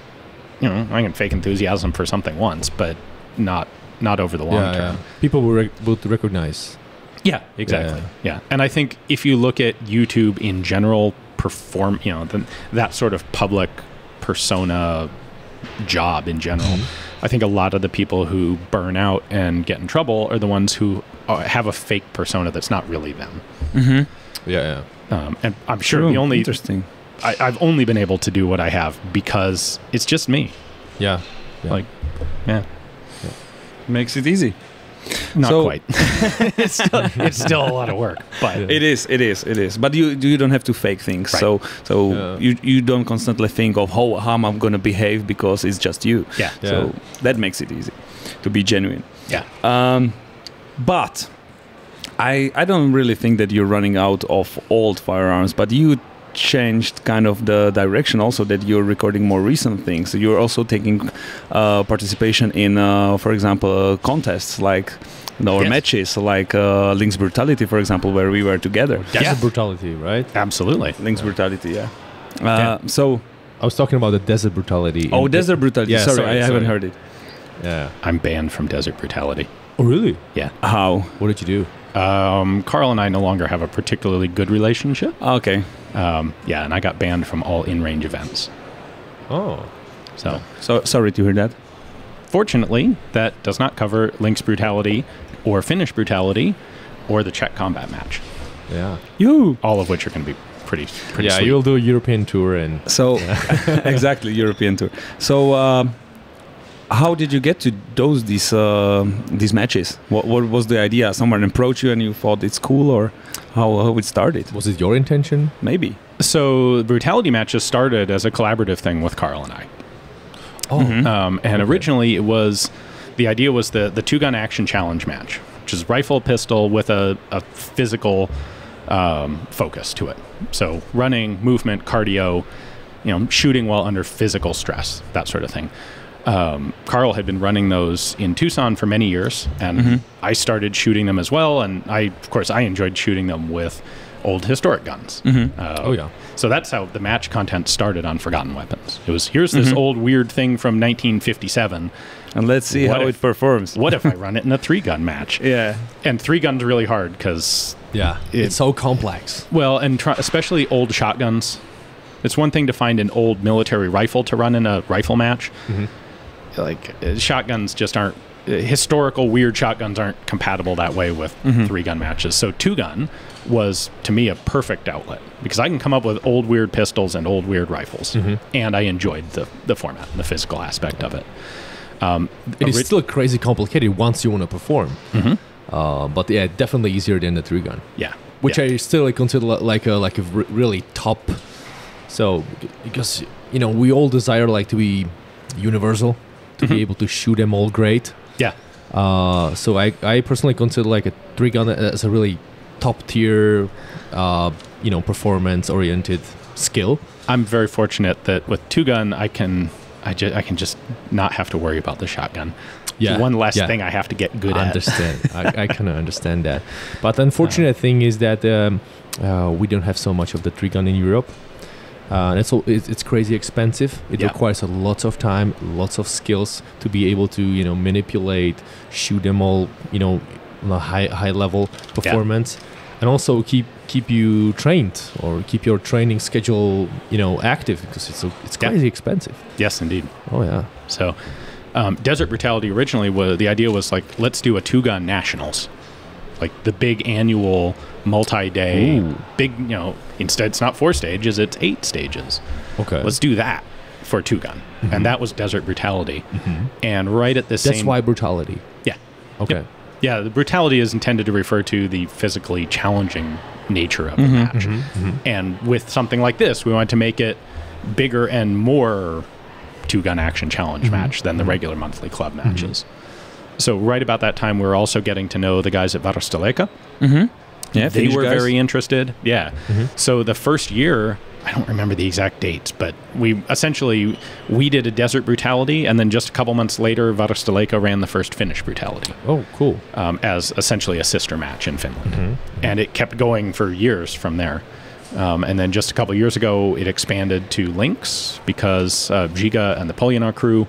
You know, I can fake enthusiasm for something once, but not over the long term. People will recognize. Yeah, exactly. Yeah, and I think if you look at YouTube in general perform, that sort of public persona job in general. I think a lot of the people who burn out and get in trouble are the ones who have a fake persona that's not really them. Yeah. And I'm sure Interesting. I've only been able to do what I have because it's just me. Yeah. Like, yeah. Makes it easy. Not quite. it's still a lot of work, but it is. But you don't have to fake things. Right. So you don't constantly think of how I'm going to behave because it's just you. Yeah. So that makes it easy to be genuine. Yeah. But I don't really think that you're running out of old firearms, but you changed kind of the direction also, that you're recording more recent things. So you're also taking participation in, for example, contests like matches, like Lynx Brutality, for example, where we were together. Desert Brutality, right? Absolutely. Lynx Brutality, yeah. So I was talking about the Desert Brutality. Oh, Desert Brutality. Yeah, sorry, I haven't heard it. Yeah. I'm banned from Desert Brutality. Oh, really? Yeah. How? What did you do? Carl and I no longer have a particularly good relationship. Okay. And I got banned from all in-range events. Oh. So sorry to hear that. Fortunately, that does not cover Lynx Brutality or Finnish Brutality or the Czech combat match. Yeah. All of which are going to be pretty Yeah, sweet. you'll do a European tour and... So, exactly, European tour. So, how did you get to these matches? What was the idea? Someone approached you and you thought it's cool, or how it started? Was it your intention? Maybe. So Brutality matches started as a collaborative thing with Carl and I. Oh. And originally the idea was the two-gun action challenge match, which is rifle, pistol with a physical focus to it. So running, movement, cardio, shooting while under physical stress, that sort of thing. Carl had been running those in Tucson for many years, and I started shooting them as well. And I enjoyed shooting them with old historic guns. So that's how the match content started on Forgotten Weapons. It was, here's this old weird thing from 1957. And let's see how it performs. What if I run it in a 3-gun match? Yeah. And 3-gun's really hard because... Yeah, it's so complex. Well, and especially old shotguns. It's one thing to find an old military rifle to run in a rifle match. Like shotguns just aren't, historical weird shotguns aren't compatible that way with 3-gun matches. So 2-gun was, to me, a perfect outlet because I can come up with old weird pistols and old weird rifles. And I enjoyed the format and the physical aspect of it. It is still crazy complicated once you want to perform. But yeah, definitely easier than the 3-gun. Yeah. Which I still consider like a really top. So because we all desire to be universal, to be able to shoot them all great. Yeah. So I personally consider a 3-gun as a really top tier, performance oriented skill. I'm very fortunate that with 2-gun I can just not have to worry about the shotgun. Yeah. One less thing I have to get good at. I kind of understand that. But the unfortunate thing is that we don't have so much of the 3-gun in Europe. It's crazy expensive. It requires a lot of time, lots of skills to be able to manipulate, shoot them all on a high level performance, and also keep you trained or keep your training schedule active because it's crazy expensive. Yes, indeed. Oh yeah. So Desert Brutality originally the idea was let's do a 2-gun nationals, like the big annual multi-day big, instead it's not 4 stages, it's 8 stages. Okay. Let's do that for 2-gun. And that was Desert Brutality. And right at the same... That's why Brutality. Yeah. Okay. Yep. Yeah, the Brutality is intended to refer to the physically challenging nature of the match. And with something like this, we wanted to make it bigger and more 2-gun action challenge match than the regular monthly club matches. So right about that time, we were also getting to know the guys at Varusteleka. Yeah, they were guys. very interested. Yeah. So the first year, I don't remember the exact dates, but we did a Desert Brutality, and then just a couple months later, Varusteleka ran the first Finnish Brutality. Oh, cool. As essentially a sister match in Finland. And it kept going for years from there. And then just a couple years ago, it expanded to Lynx because Giga and the Polyanar crew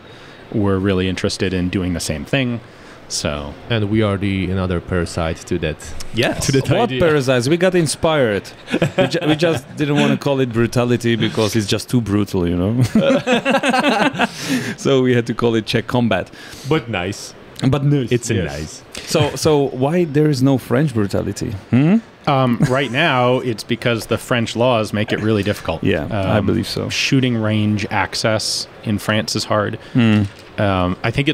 were really interested in doing the same thing. So, And we are the another parasite to that. yes. To the What idea. parasites? We got inspired. We just didn't want to call it brutality because it's just too brutal, you know. So we had to call it Czech combat. But nice. But no, It's yes. nice. So why there is no French brutality? Right now, it's because the French laws make it really difficult. Yeah, I believe so. Shooting range access in France is hard. I think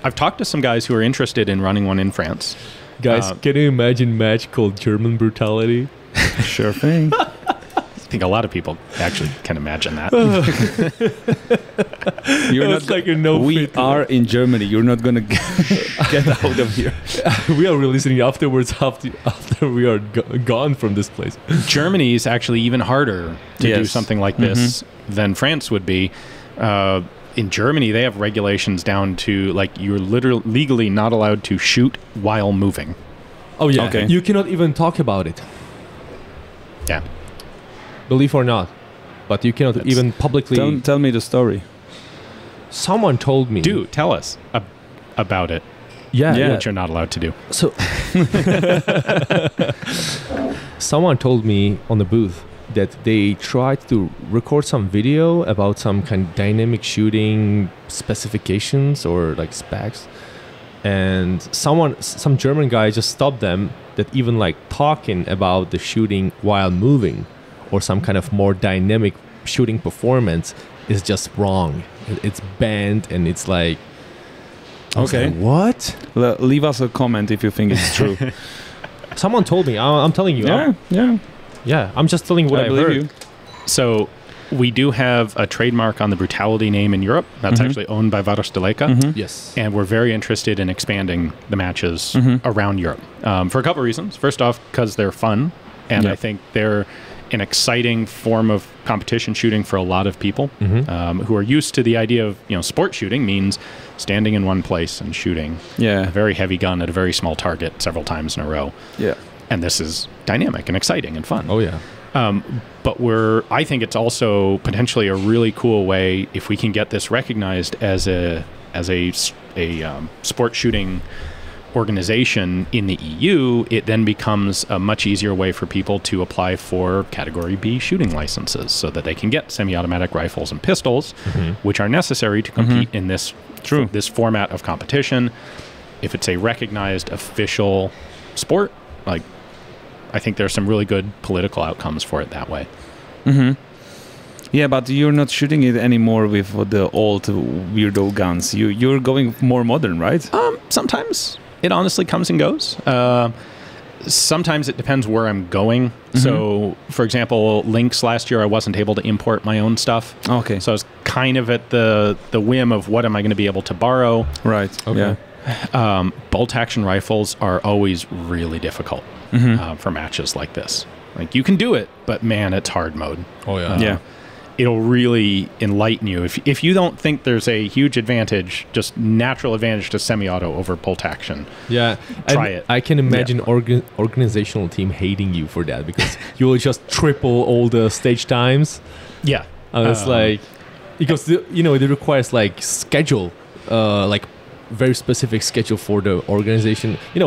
I've talked to some guys who are interested in running one in France. Guys, can you imagine a match called German brutality? Sure thing. I think a lot of people actually can imagine that. You're It's like a no We fit. are in Germany. You're not gonna get out of here. We are releasing afterwards after we are gone from this place. Germany is actually even harder to do Yes. something like this than France would be. In Germany, they have regulations down to like you're literally legally not allowed to shoot while moving. Oh yeah. Okay. You cannot even talk about it. Yeah. Believe or not. But you cannot even publicly... Tell me the story. Someone told me... Do tell us about it. Yeah. What you're not allowed to do. So... Someone told me on the booth that they tried to record some video about some kind of dynamic shooting specifications or like specs. And some German guy just stopped them that even like talking about the shooting while moving or some kind of more dynamic shooting performance is just wrong. It's banned and it's like... I was Okay. like, what? Leave us a comment if you think it's true. Someone told me. I'm telling you. Yeah. I'm just telling you what I I believe heard. you. So we do have a trademark on the brutality name in Europe. That's actually owned by Varos Deleka. Yes. And we're very interested in expanding the matches around Europe for a couple of reasons. First off, because they're fun. And Yep. I think they're an exciting form of competition shooting for a lot of people who are used to the idea of, sport shooting means standing in one place and shooting a Yeah. very heavy gun at a very small target several times in a row. Yeah. And this is dynamic and exciting and fun. Oh yeah. But I think it's also potentially a really cool way if we can get this recognized as a sport shooting organization in the EU. It then becomes a much easier way for people to apply for Category B shooting licenses, so that they can get semi-automatic rifles and pistols, which are necessary to compete in this format of competition. If it's a recognized official sport, like, I think there's some really good political outcomes for it that way. Yeah, but you're not shooting it anymore with the old weirdo guns. You're going more modern, right? Sometimes it honestly comes and goes. Sometimes it depends where I'm going. So, for example, Lynx last year, I wasn't able to import my own stuff. Okay. So I was kind of at the whim of what am I going to be able to borrow. Right. Okay. Yeah. Bolt action rifles are always really difficult for matches like this. Like, you can do it, but man, it's hard mode. Oh yeah. Yeah. It'll really enlighten you. If you don't think there's a huge advantage, just natural advantage to semi-auto over bolt action, Yeah. Try And it. I can imagine organizational team hating you for that because you will just triple all the stage times. yeah. And it's like because it requires like schedule, like very specific schedule for the organization. We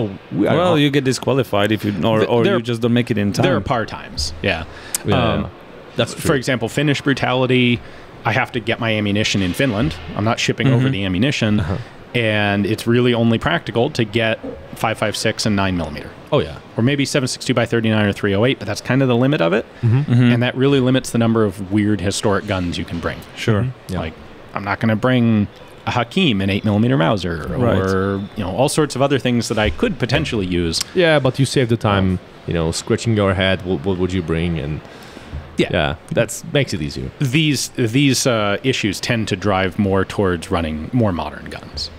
are Well, you get disqualified if you or There- you just don't make it in time. There are par times. Yeah. that's true. For example, Finnish brutality, I have to get my ammunition in Finland. I'm not shipping over the ammunition. And it's really only practical to get 5.56 and 9mm. Oh yeah. Or maybe 7.62 by 39 or 308, but that's kind of the limit of it. And that really limits the number of weird historic guns you can bring. Sure. Yeah. Like, I'm not going to bring a Hakim, an 8mm Mauser, or all sorts of other things that I could potentially use. Yeah, but you save the time. Scratching your head. What would you bring? And yeah, that makes it easier. These issues tend to drive more towards running more modern guns.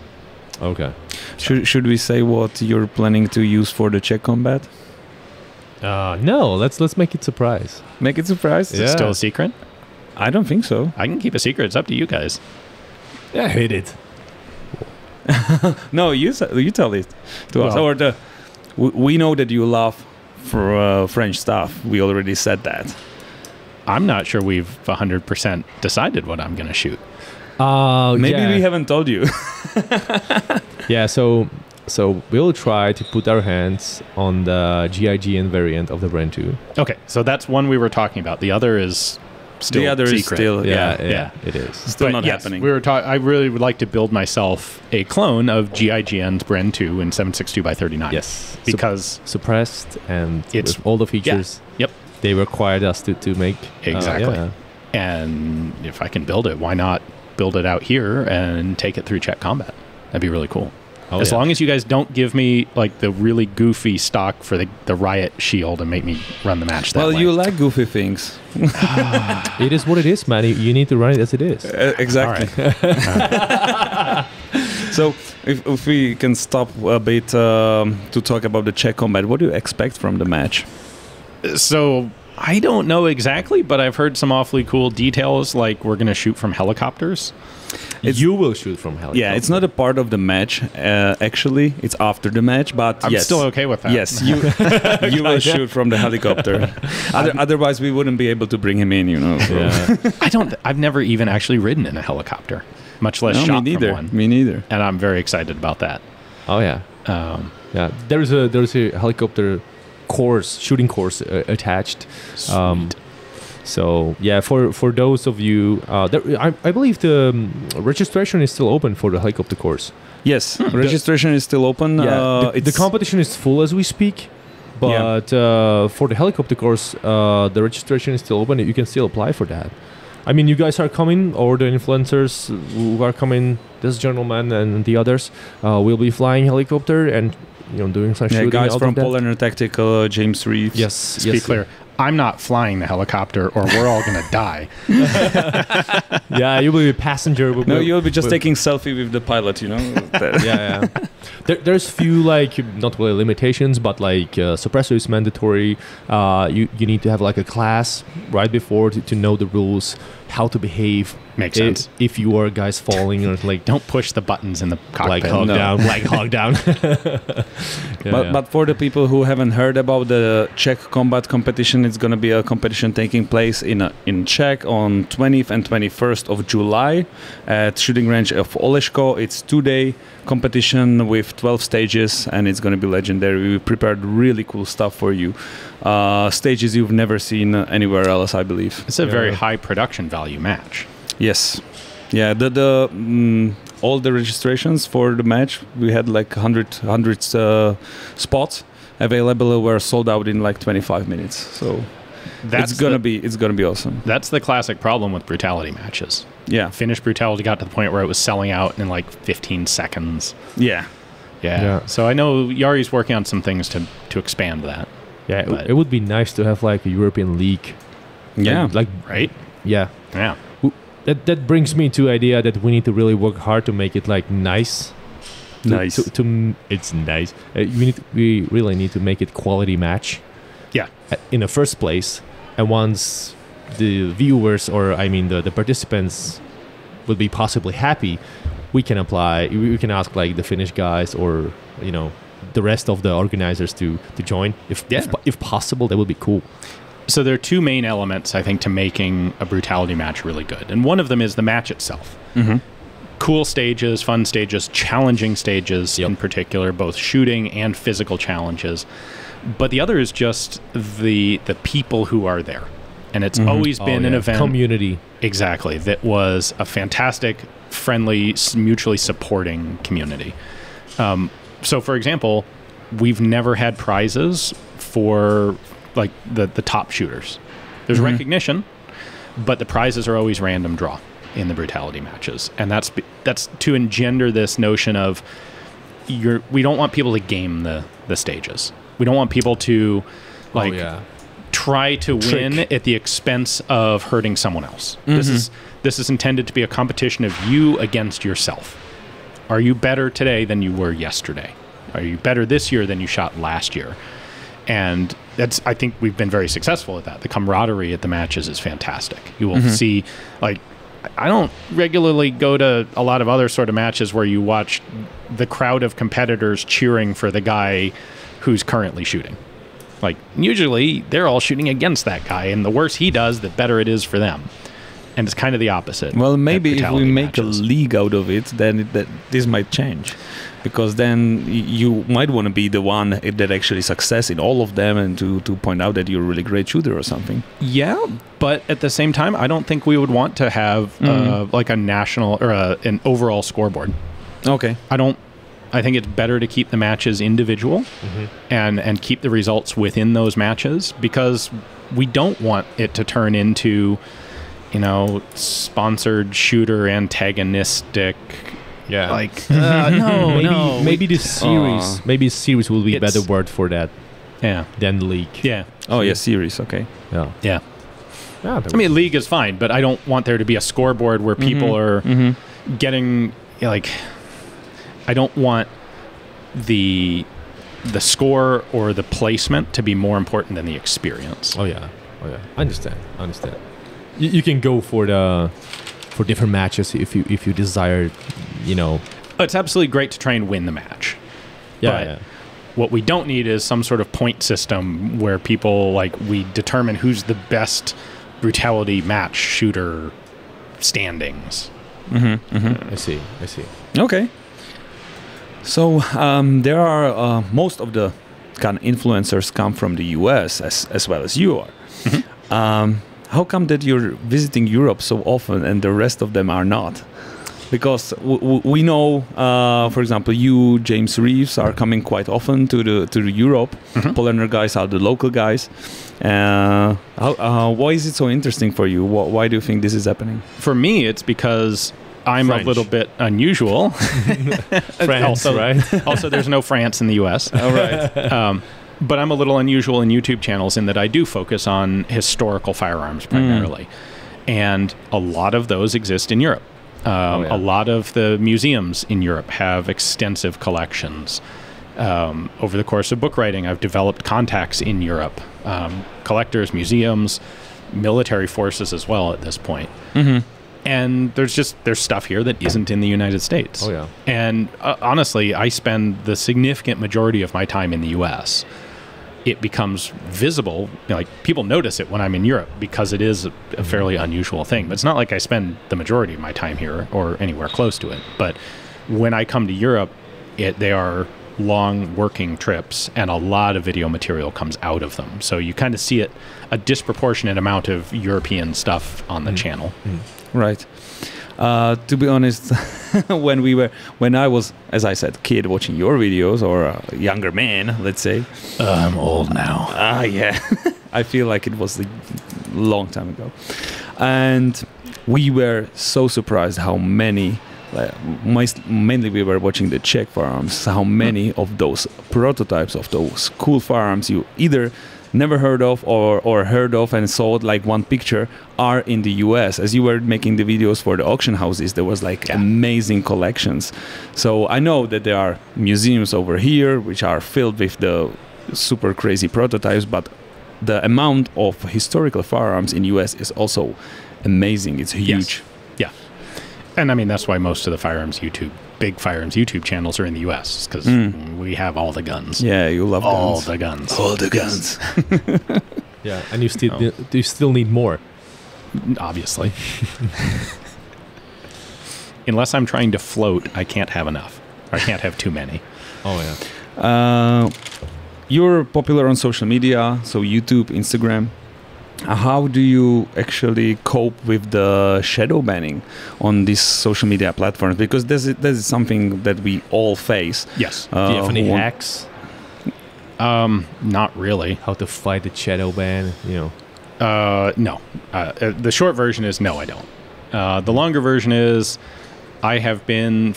Okay. Should we say what you're planning to use for the Czech combat? No, let's make it surprise. Make it surprise. Is it still a secret? I don't think so. I can keep a secret. It's up to you guys. Yeah, I hate it. No, you tell it to us. Well- Or we know that you love for French stuff. We already said that. I'm not sure we've 100% decided what I'm going to shoot. Maybe yeah. we haven't told you. Yeah, so So we'll try to put our hands on the GIGN variant of the Bren 2. Okay, so that's one we were talking about. The other is still The other secret. is still Yeah, it is. still But not yes, happening. we were I really would like to build myself a clone of GIGN's Bren 2 in 762x39. Yes. Because Suppressed and It's- with all the features yep, they required us to make. exactly. Yeah. And if I can build it, why not build it out here and take it through Czech combat? That'd be really cool. Oh, as yeah. long as you guys don't give me like the really goofy stock for the Riot shield and make me run the match that Well, way. you like goofy things. It is what it is, man. You need to run it as it is. Exactly. So, if we can stop a bit to talk about the Czech combat, what do you expect from the match? So I don't know exactly, but I've heard some awfully cool details, like we're going to shoot from helicopters. You will shoot from helicopter. Yeah, it's not a part of the match. Actually, it's after the match. But I'm yes, still okay with that. Yes, you will shoot from the helicopter. Otherwise, we wouldn't be able to bring him in. You know. So. Yeah. I've never even actually ridden in a helicopter, much less No, shot me neither. from one. Me neither. And I'm very excited about that. Oh yeah. Yeah. There's a helicopter course, shooting course attached. So yeah, for those of you, I believe the registration is still open for the helicopter course. Yes, registration is still open. The competition is full as we speak, but for the helicopter course, the registration is still open. You can still apply for that. I mean, you guys are coming, or the influencers who are coming, this gentleman and the others, will be flying helicopter and doing some shooting. Guys out from of that. Polar Tactical, James Reeves. Yes, To be clear, I'm not flying the helicopter, or we're all going to die. Yeah, you will be a passenger. No, you'll be just taking selfie with the pilot. Yeah. There's few not really limitations, but suppressor is mandatory. You need to have a class right before to know the rules, how to behave. Makes sense. If you are guys falling or Don't push the buttons in the cockpit. hog down. But for the people who haven't heard about the Czech combat competition, it's going to be a competition taking place in Czech on 20th and 21st of July at shooting range of Oleško. It's 2-day competition with 12 stages, and it's going to be legendary. We prepared really cool stuff for you. Stages you've never seen anywhere else, I believe. It's a very high production value match. Yes. Yeah, all the registrations for the match, we had 100 spots available, were sold out in 25 minutes. So it's gonna be awesome. That's the classic problem with brutality matches. Yeah. Finnish brutality got to the point where it was selling out in 15 seconds. Yeah. Yeah. So I know Yari's working on some things to expand that. Yeah, it would be nice to have a European league. Yeah. Right? Yeah. Yeah. That brings me to idea that we need to really work hard to make it nice. Nice. It's nice. We really need to make it quality match. Yeah. In the first place, and once the viewers the participants will be possibly happy, we can apply. We can ask the Finnish guys or the rest of the organizers to join if possible. That would be cool. So there are two main elements, I think, to making a brutality match really good. And one of them is the match itself. Mm-hmm. Cool stages, fun stages, challenging stages in particular, both shooting and physical challenges. But the other is just the people who are there. And it's always been an event. Community. Exactly. That was a fantastic, friendly, mutually supporting community. So, for example, we've never had prizes for the top shooters. There's recognition, but the prizes are always random draw in the brutality matches, and that's to engender this notion of we don't want people to game the stages. We don't want people to try to win at the expense of hurting someone else. This is intended to be a competition of you against yourself. Are you better today than you were yesterday? Are you better this year than you shot last year? And I think we've been very successful at that. The camaraderie at the matches is fantastic. You will see, I don't regularly go to a lot of other sort of matches where you watch the crowd of competitors cheering for the guy who's currently shooting. Usually they're all shooting against that guy, and the worse he does, the better it is for them. And it's kind of the opposite. Well, maybe if we make matches. a league out of it, then this might change. Because then you might want to be the one that actually success in all of them and to point out that you're a really great shooter or something. Yeah, but at the same time, I don't think we would want to have like a national or an overall scoreboard. Okay. I think it's better to keep the matches individual and keep the results within those matches, because we don't want it to turn into, you know, sponsored shooter antagonistic. Yeah. Like maybe the series. Maybe series will be a better word for that. Yeah. Than league. Yeah. Oh yeah, series. Okay. Yeah. Yeah. Yeah. I mean, league is fine, but I don't want there to be a scoreboard where people are getting like. I don't want the score or the placement to be more important than the experience. Oh yeah. I understand. You can go for different matches if you desire, you know. It's absolutely great to try and win the match. But what we don't need is some sort of point system where people we determine who's the best brutality match shooter standings. I see. Okay. So there are most of the kind of influencers come from the US as well as you are. How come that you're visiting Europe so often and the rest of them are not? Because we know, for example, you, James Reeves, are coming quite often to the Europe. Polar guys are the local guys. Why is it so interesting for you? Why do you think this is happening? For me, it's because I'm French. a little bit unusual. France, right? Also, there's no France in the U.S. All right. But I'm a little unusual in YouTube channels in that I do focus on historical firearms primarily. And a lot of those exist in Europe. A lot of the museums in Europe have extensive collections. Over the course of book writing, I've developed contacts in Europe. Collectors, museums, military forces as well at this point. And there's stuff here that isn't in the United States. Oh, yeah. And honestly, I spend the significant majority of my time in the U.S. It becomes visible, people notice it when I'm in Europe because it is a fairly unusual thing. But it's not like I spend the majority of my time here or anywhere close to it. But when I come to Europe, they are long working trips, and a lot of video material comes out of them. So you kind of see a disproportionate amount of European stuff on the channel. Right. To be honest, when I was, as I said, kid watching your videos, or a younger man, let's say. I'm old now. Yeah. I feel like it was a long time ago. And we were so surprised how many, mainly we were watching the Czech firearms, how many of those prototypes of those cool firearms you either never heard of or heard of and saw one picture are in the US. As you were making the videos for the auction houses, there was amazing collections. So I know that there are museums over here which are filled with the super crazy prototypes, but the amount of historical firearms in US is also amazing. It's huge. Yeah. And I mean, that's why most of the big firearms YouTube channels are in the US, because we have all the guns. Yeah, you love all guns. the guns. All the guns. Yeah, and you still need more. Obviously. Unless I'm trying to float, I can't have enough. Or I can't have too many. Oh yeah. You're popular on social media, so YouTube, Instagram. How do you actually cope with the shadow banning on these social media platforms? Because this is something that we all face. Yes. Do you have any hacks? Not really. How to fight the shadow ban? No. The short version is no, I don't. The longer version is I have been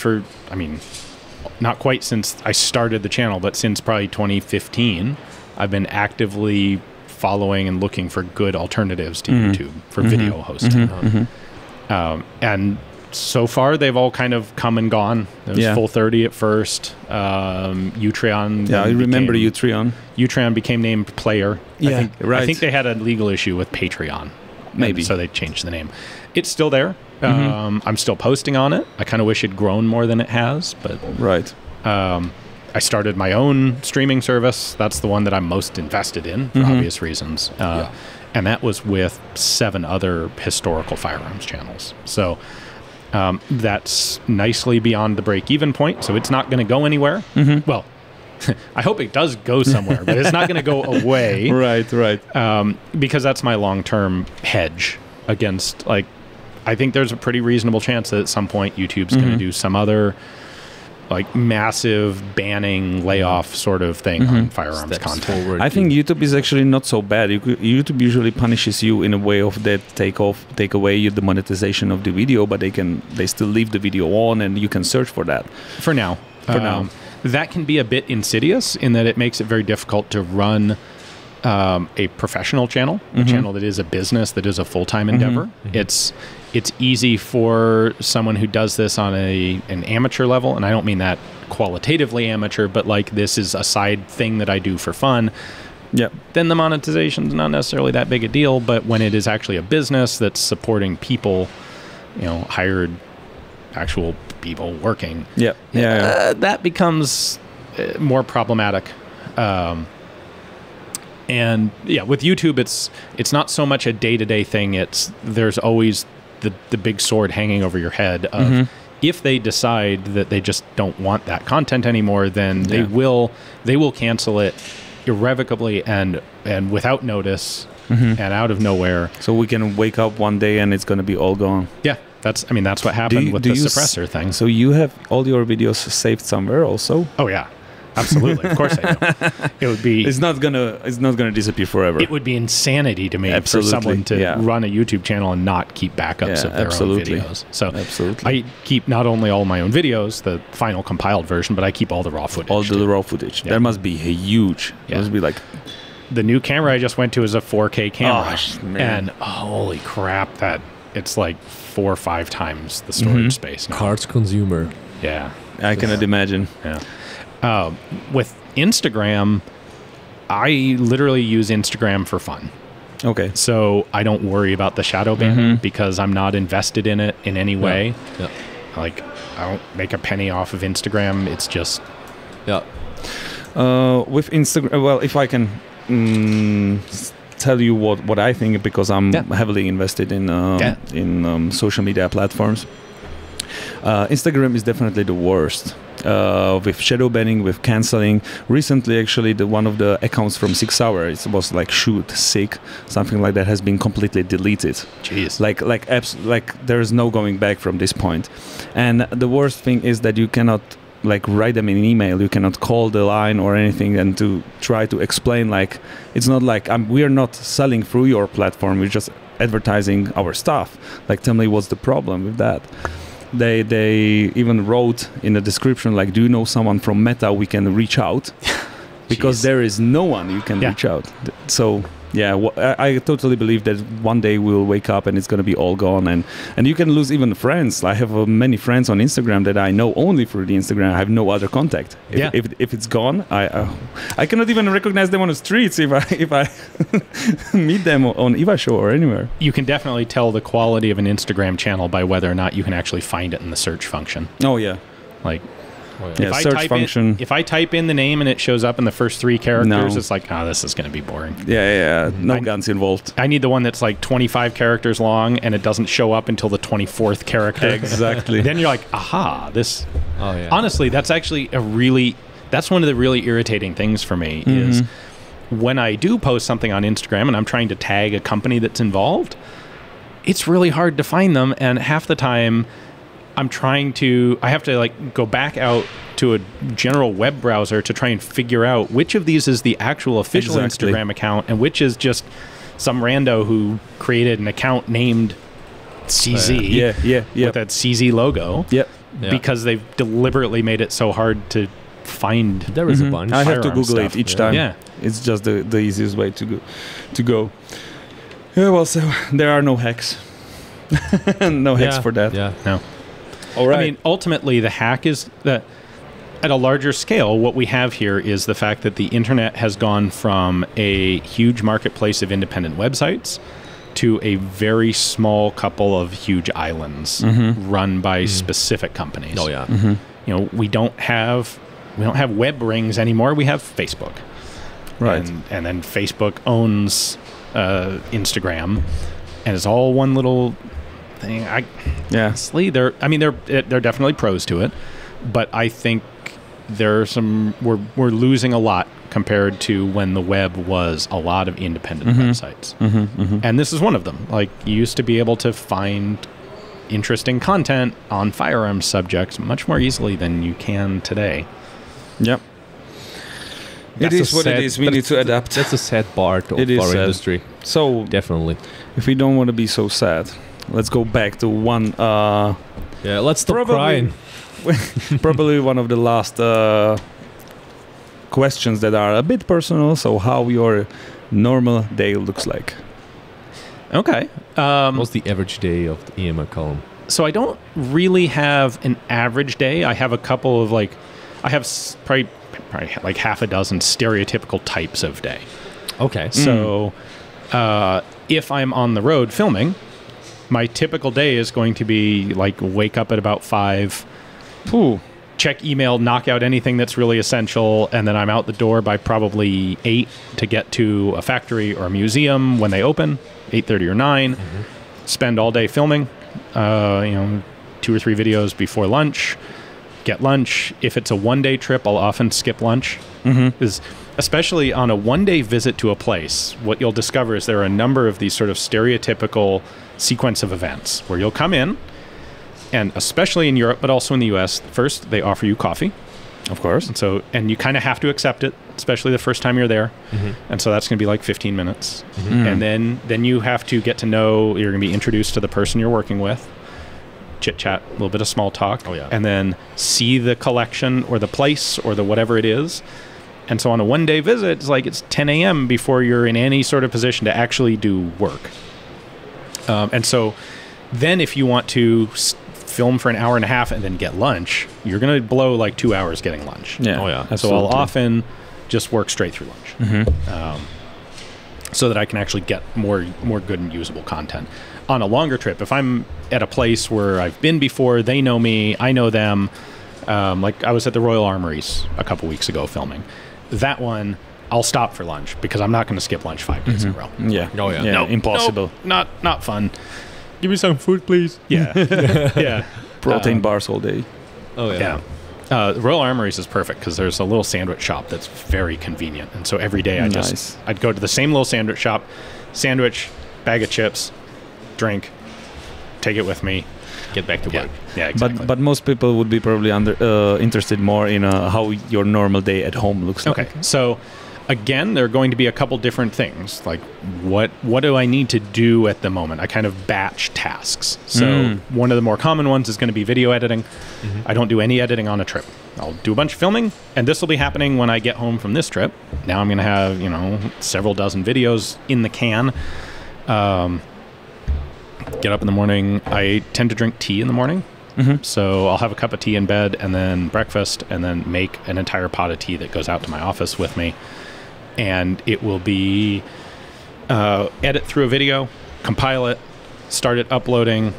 not quite since I started the channel, but since probably 2015, I've been actively following and looking for good alternatives to YouTube for video hosting. And so far, they've all kind of come and gone. There was Full 30 at first. Utreon. Yeah, I remember Utreon. Utreon became named Player. Yeah, I think they had a legal issue with Patreon. Maybe. So they changed the name. It's still there. I'm still posting on it. I kind of wish it'd grown more than it has, but right. I started my own streaming service. That's the one that I'm most invested in for obvious reasons. and that was with 7 other historical firearms channels. So that's nicely beyond the break-even point, so it's not going to go anywhere. Well, I hope it does go somewhere, but it's not going to go away. Right. Because that's my long-term hedge against, like, I think there's a pretty reasonable chance that at some point YouTube's going to do some other, like, massive banning, layoff sort of thing on firearms content. I think YouTube is actually not so bad. YouTube usually punishes you in a way of that take away the monetization of the video, but they still leave the video on, and you can search for that. For now. That can be a bit insidious in that it makes it very difficult to run a professional channel, a channel that is a business, that is a full-time endeavor. It's easy for someone who does this on an amateur level, and I don't mean that qualitatively amateur, but like this is a side thing that I do for fun. Then the monetization's not necessarily that big a deal, but when it is actually a business that's supporting people, you know, hired actual people working, that becomes more problematic. And yeah, with YouTube, it's not so much a day-to-day thing. There's always the big sword hanging over your head of if they decide that they just don't want that content anymore, then they will cancel it irrevocably and without notice and out of nowhere. So we can wake up one day and it's going to be all gone. Yeah, that's what happened with the suppressor thing. So you have all your videos saved somewhere also? Oh yeah. Absolutely, of course I do. It would be. It's not gonna disappear forever. It would be insanity to me for someone to run a YouTube channel and not keep backups of their own videos. So I keep not only all my own videos, the final compiled version, but I keep all the raw footage. All the raw footage. That must be huge. It must be like. The new camera I just went to is a 4K camera, and holy crap, it's like 4 or 5 times the storage space now. Cards consumer. Yeah, I cannot imagine. Yeah. With Instagram, I literally use Instagram for fun. Okay. So I don't worry about the shadow banning because I'm not invested in it in any way. Yeah. Like, I don't make a penny off of Instagram. It's just... Yeah. With Instagram, well, if I can tell you what I think, because I'm heavily invested in social media platforms. Instagram is definitely the worst. With shadow banning, with canceling. Recently, actually, one of the accounts from 6 Hour, it was like shoot sick, something like that, has been completely deleted. Jeez. Like there is no going back from this point. And the worst thing is that you cannot like write them in an email. You cannot call the line or anything and to try to explain. Like, it's not like we are not selling through your platform. We're just advertising our stuff. Like, tell me what's the problem with that. They even wrote in the description, like, do you know someone from Meta we can reach out? Because there is no one you can reach out. So yeah, I totally believe that one day we'll wake up and it's going to be all gone, and you can lose even friends. I have many friends on Instagram that I know only through the Instagram. I have no other contact. If it's gone, I cannot even recognize them on the streets if I meet them on Eva Show or anywhere. You can definitely tell the quality of an Instagram channel by whether or not you can actually find it in the search function. Oh yeah, like. If I type in the name and it shows up in the first 3 characters, it's like, this is going to be boring. No guns involved. I need the one that's like 25 characters long and it doesn't show up until the 24th character. Exactly. Then you're like, aha, this. Oh, yeah. Honestly, that's actually that's one of the really irritating things for me is when I do post something on Instagram and I'm trying to tag a company that's involved, it's really hard to find them, and half the time I have to like go back out to a general web browser to try and figure out which of these is the actual official Instagram account and which is just some rando who created an account named CZ with that CZ logo. Because they've deliberately made it so hard to find. There is a bunch. I have to Google it each time. Yeah. It's just the easiest way to go. Yeah, well, so there are no hacks. No hacks for that. Yeah. No. All right. I mean, ultimately, the hack is that at a larger scale, what we have here is the fact that the internet has gone from a huge marketplace of independent websites to a very small couple of huge islands run by specific companies. Oh yeah. You know, we don't have web rings anymore. We have Facebook. Right. And then Facebook owns Instagram, and it's all one little thing. Honestly, they're definitely pros to it, but I think we're losing a lot compared to when the web was a lot of independent websites. And this is one of them. Like, you used to be able to find interesting content on firearms subjects much more easily than you can today. Yep. It is what it is. We need to adapt. That's a sad part of our industry. So definitely, if we don't want to be so sad, let's go back to one. Let's stop crying. Probably one of the last questions that are a bit personal. So, how your normal day looks like? Okay. What's the average day of Ian McCollum? So I don't really have an average day. I have a couple of probably like half a dozen stereotypical types of day. Okay. So if I'm on the road filming, my typical day is going to be like wake up at about 5, check email, knock out anything that's really essential, and then I'm out the door by probably 8 to get to a factory or a museum when they open, 8:30 or 9. Spend all day filming, 2 or 3 videos before lunch, get lunch. If it's a one-day trip, I'll often skip lunch. Especially on a one-day visit to a place, what you'll discover is there are a number of these sort of stereotypical sequence of events where you'll come in, and especially in Europe, but also in the US, first they offer you coffee, of course. And you kind of have to accept it, especially the first time you're there. And so that's going to be like 15 minutes. And then you have to get to know, you're going to be introduced to the person you're working with, chit chat, a little bit of small talk, and then see the collection or the place or the whatever it is. And so on a one-day visit, it's 10 a.m. before you're in any sort of position to actually do work. And so then if you want to film for an hour and a half and then get lunch, you're going to blow like 2 hours getting lunch. So I'll often just work straight through lunch, so that I can actually get more good and usable content. On a longer trip, if I'm at a place where I've been before, they know me, I know them, like I was at the Royal Armories a couple weeks ago filming. That one, I'll stop for lunch because I'm not going to skip lunch 5 days in a row. No, impossible. Nope, not fun. Give me some food, please. Protein bars all day. Royal Armories is perfect because there's a little sandwich shop that's very convenient, and so every day I'd go to the same little sandwich shop, sandwich, bag of chips, drink, take it with me, get back to work. Exactly. But most people would be probably interested more in how your normal day at home looks like. So again, there are going to be a couple different things. Like, what do I need to do at the moment? I kind of batch tasks. So one of the more common ones is going to be video editing. I don't do any editing on a trip. I'll do a bunch of filming, and this will be happening when I get home from this trip. Now I'm going to have, several dozen videos in the can. Get up in the morning. I tend to drink tea in the morning. So I'll have a cup of tea in bed, and then breakfast, and then make an entire pot of tea that goes out to my office with me. And it will be edit through a video, compile it, start it uploading,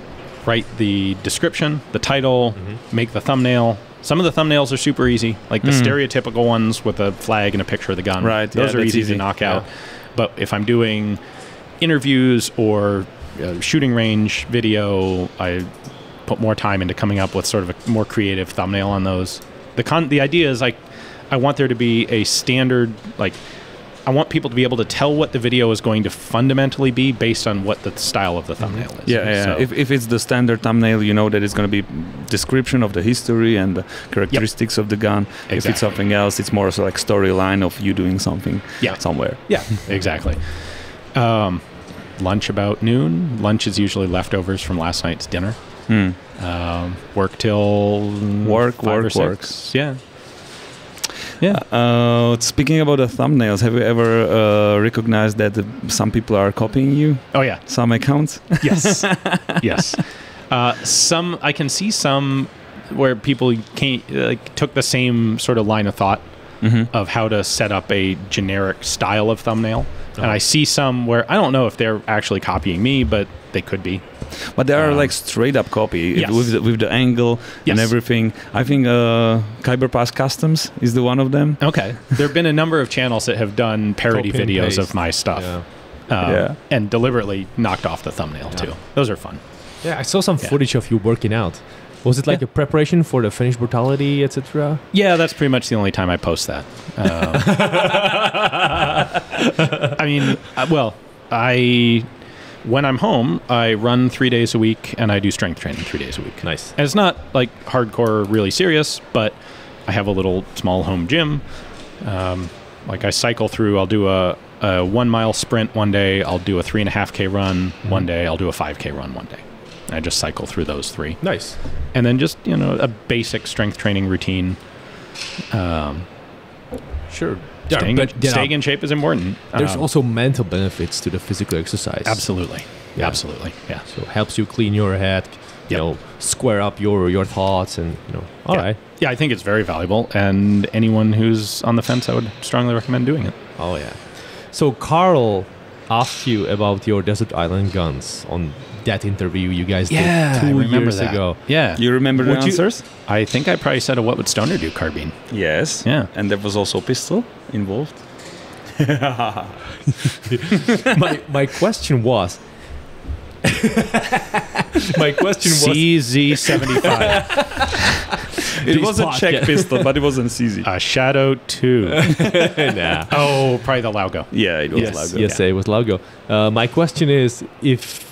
write the description, the title, make the thumbnail. Some of the thumbnails are super easy, like the stereotypical ones with a flag and a picture of the gun. Those are easy to knock out. But if I'm doing interviews or shooting range video, I put more time into coming up with sort of a more creative thumbnail on those. The idea is I want there to be a standard, I want people to be able to tell what the video is going to fundamentally be based on what the style of the thumbnail is. So if it's the standard thumbnail, you know that it's going to be description of the history and the characteristics of the gun. If it's something else, it's more so like storyline of you doing something somewhere. Exactly. Lunch about noon. Lunch is usually leftovers from last night's dinner. Work till 5 or 6. Speaking about the thumbnails, have you ever recognized that some people are copying you? Some accounts? Yes. Some I can see some where people took the same sort of line of thought of how to set up a generic style of thumbnail. And I see some where I don't know if they're actually copying me, but they could be. But they are like straight up copy with the angle and everything. I think Kyber Pass Customs is the one of them. There have been a number of channels that have done parody videos of my stuff. and deliberately knocked off the thumbnail too. Those are fun. Yeah, I saw some footage of you working out. Was it like a preparation for the Finnish brutality, etc.? Yeah, that's pretty much the only time I post that. I mean, when I'm home, I run 3 days a week and I do strength training 3 days a week. Nice. And it's not like hardcore, really serious, but I have a little small home gym. Like I cycle through, I'll do a 1 mile sprint one day, I'll do a 3.5K run one day, I'll do a 5K run one day. And I just cycle through those three. Nice. And then just, a basic strength training routine. Sure. Staying in shape is important. There's also mental benefits to the physical exercise. Absolutely. Yeah. Absolutely. Yeah. So it helps you clean your head, you know, square up your thoughts and, all right. Yeah, I think it's very valuable. And anyone who's on the fence, I would strongly recommend doing it. Oh, yeah. So Carl asked you about your desert island guns on that interview you guys did 2 years ago. Yeah. You remember the answers? I think I probably said a What Would Stoner Do carbine. Yes. Yeah. And there was also a pistol involved. my question was... CZ75. It was a Czech pistol, but it wasn't CZ. A Shadow 2. Nah. Oh, probably the Laugo. Yeah, it was Laugo. Yes, it was Laugo. My question is, if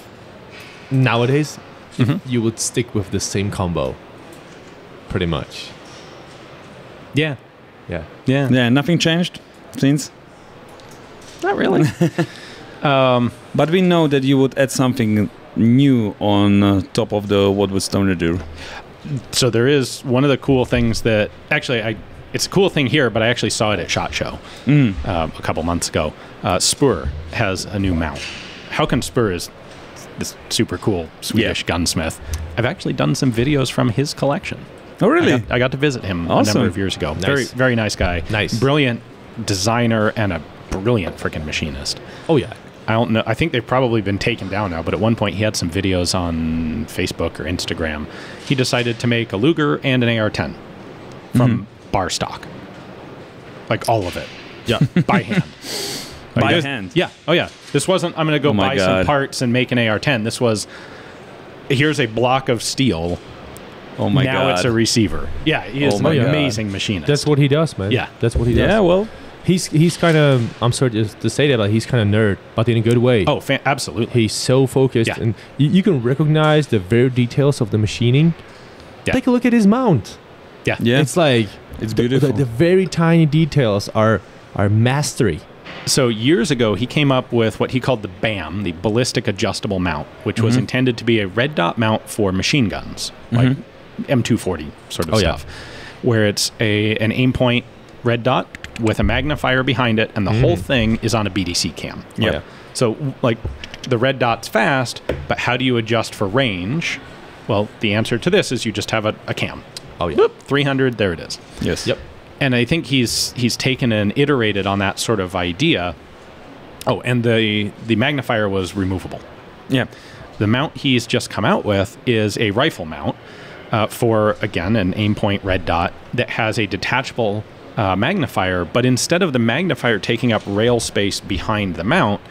nowadays you would stick with the same combo, pretty much. Yeah. Yeah. Yeah. Yeah, nothing changed since? Not really. But we know that you would add something new on top of the What Would Stoner Do. So there is one of the cool things that actually it's a cool thing here, but I actually saw it at SHOT Show a couple months ago. Spur has a new mount. How Spur is this super cool Swedish gunsmith. I've actually done some videos from his collection. Oh, really? I got to visit him a number of years ago. Nice. Very, very nice guy. Nice. Brilliant designer and a brilliant freaking machinist. Oh, yeah. I don't know. I think they've probably been taken down now, but at one point he had some videos on Facebook or Instagram. He decided to make a Luger and an AR-10 from bar stock. Like all of it. Yeah. By hand. By hand? Yeah. Oh, yeah. This wasn't, I'm going to go buy some parts and make an AR-10. This was, here's a block of steel. Oh, my God. Now it's a receiver. Yeah. He is an amazing machinist. That's what he does, man. Yeah. That's what he does. Yeah, well... He's kind of, I'm sorry to say that, but he's kind of nerd, but in a good way. Oh, absolutely. He's so focused, and you can recognize the very details of the machining. Yeah. Take a look at his mount. Yeah. It's like, it's beautiful. The very tiny details are mastery. So years ago, he came up with what he called the BAM, the Ballistic Adjustable Mount, which was intended to be a red dot mount for machine guns, like M240 sort of stuff, where it's an aim point red dot with a magnifier behind it, and the whole thing is on a BDC cam. Yeah. So, like, the red dot's fast, but how do you adjust for range? Well, the answer to this is you just have a cam. Oh, yeah. Whoop, 300, there it is. Yes. Yep. And I think he's taken and iterated on that sort of idea. Oh, and the magnifier was removable. Yeah. The mount he's just come out with is a rifle mount for, again, an aim point red dot that has a detachable magnifier, but instead of the magnifier taking up rail space behind the mount,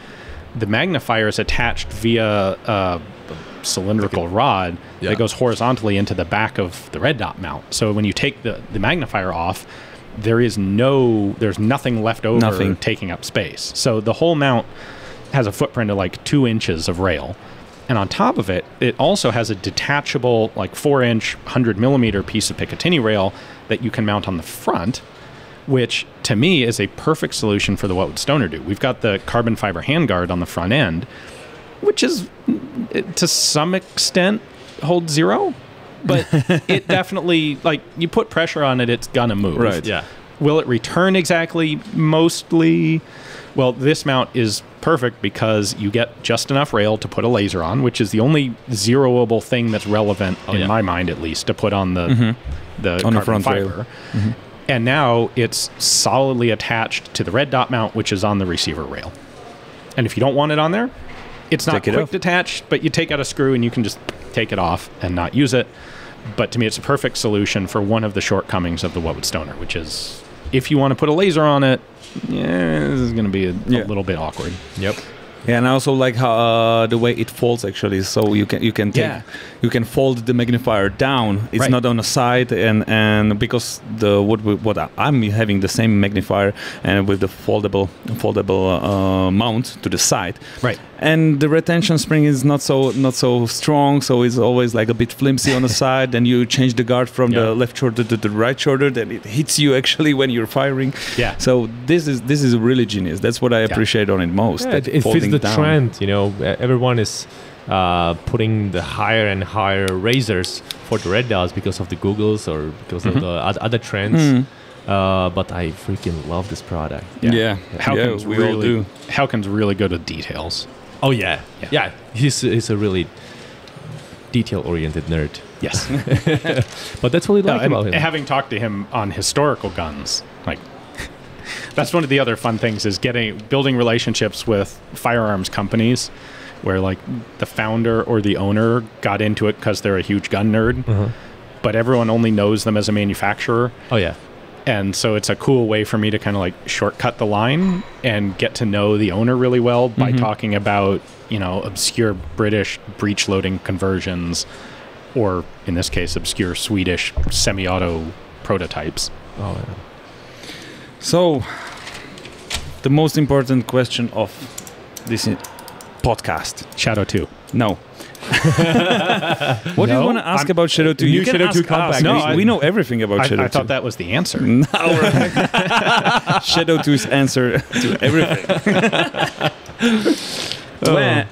the magnifier is attached via a cylindrical rod that goes horizontally into the back of the red dot mount. So when you take the magnifier off, there's nothing left over taking up space. So the whole mount has a footprint of like 2 inches of rail. And on top of it, it also has a detachable, like 4-inch, 100-millimeter piece of Picatinny rail that you can mount on the front, which to me is a perfect solution for the What Would Stoner Do. We've got the carbon fiber handguard on the front end, which is to some extent holds zero, but it definitely, like, you put pressure on it, it's gonna move. Right. Yeah. Will it return exactly? Mostly. Well, this mount is perfect because you get just enough rail to put a laser on, which is the only zeroable thing that's relevant in my mind, at least, to put on the carbon front fiber. Rail. And now it's solidly attached to the red dot mount, which is on the receiver rail. And if you don't want it on there, it's not quick detached, but you take out a screw and you can just take it off and not use it. But to me, it's a perfect solution for one of the shortcomings of the What Would Stoner, which is if you want to put a laser on it, this is going to be a little bit awkward. Yep. Yeah, and I also like how the way it folds actually. So you can take you can fold the magnifier down. It's not on the side, and because what I'm having the same magnifier and with the foldable mount to the side. Right. And the retention spring is not so strong, so it's always like a bit flimsy on the side. Then you change the guard from the left shoulder to the right shoulder, then it hits you actually when you're firing. Yeah. So this is really genius. That's what I appreciate on it most. Yeah, it fits the trend. You know, everyone is putting the higher and higher razors for the red dots because of the Googles or because of the other trends. But I freaking love this product. Yeah. Halkin's we all do. Halkin's really good at details. Oh yeah. He's a really detail-oriented nerd. Yes. But that's what we like about him. Having talked to him on historical guns, like that's one of the other fun things is building relationships with firearms companies where like the founder or the owner got into it because they're a huge gun nerd, but everyone only knows them as a manufacturer. Oh yeah. And so it's a cool way for me to kind of like shortcut the line and get to know the owner really well by talking about, you know, obscure British breech loading conversions or in this case, obscure Swedish semi-auto prototypes. Oh, yeah. So the most important question of this podcast. Shadow 2. No. What do you want to ask about Shadow 2? You can Shadow 2 ask comeback. us. No, we know everything about Shadow 2. I thought that was the answer. Shadow 2's answer to everything.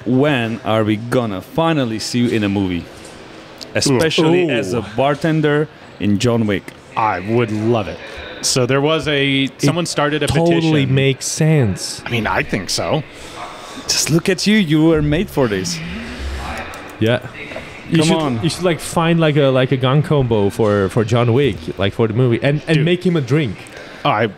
When are we gonna finally see you in a movie? Especially as a bartender in John Wick. I would love it. So there was someone started a petition. Totally makes sense. I mean, I think so. Just look at you. You were made for this. Yeah. You should like find like a gun combo for John Wick, like for the movie, and make him a drink. Oh,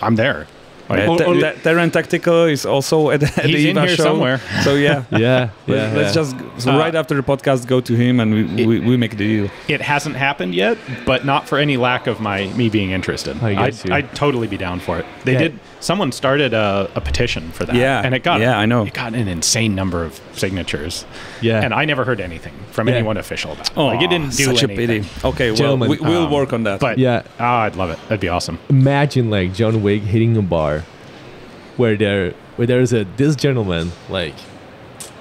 I'm there. Terran Tactical is also at the He's Eva in here show somewhere. So yeah, Let's just right after the podcast go to him and we make the deal. It hasn't happened yet, but not for any lack of me being interested. I'd totally be down for it. Someone started a petition for that. Yeah, and it got I know. It got an insane number of signatures. Yeah, and I never heard anything from anyone official about it. Oh, like it didn't do such anything. a pity. Okay, Gentlemen, we'll work on that. But I'd love it. That'd be awesome. Imagine like John Wick hitting a bar where there's this gentleman like,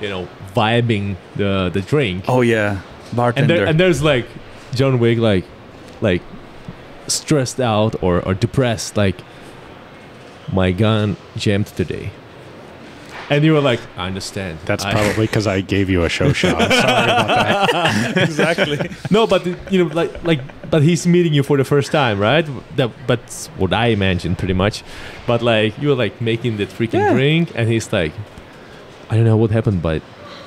you know, vibing the drink. Oh yeah, bartender. And there's like John Wick like stressed out or depressed, like my gun jammed today. And you were like, I understand. That's probably because I gave you a show shot. Sorry about that. Exactly. No, but you know, but he's meeting you for the first time, right? That's what I imagined, pretty much. But like, you were like making the freaking drink, and he's like, I don't know what happened, but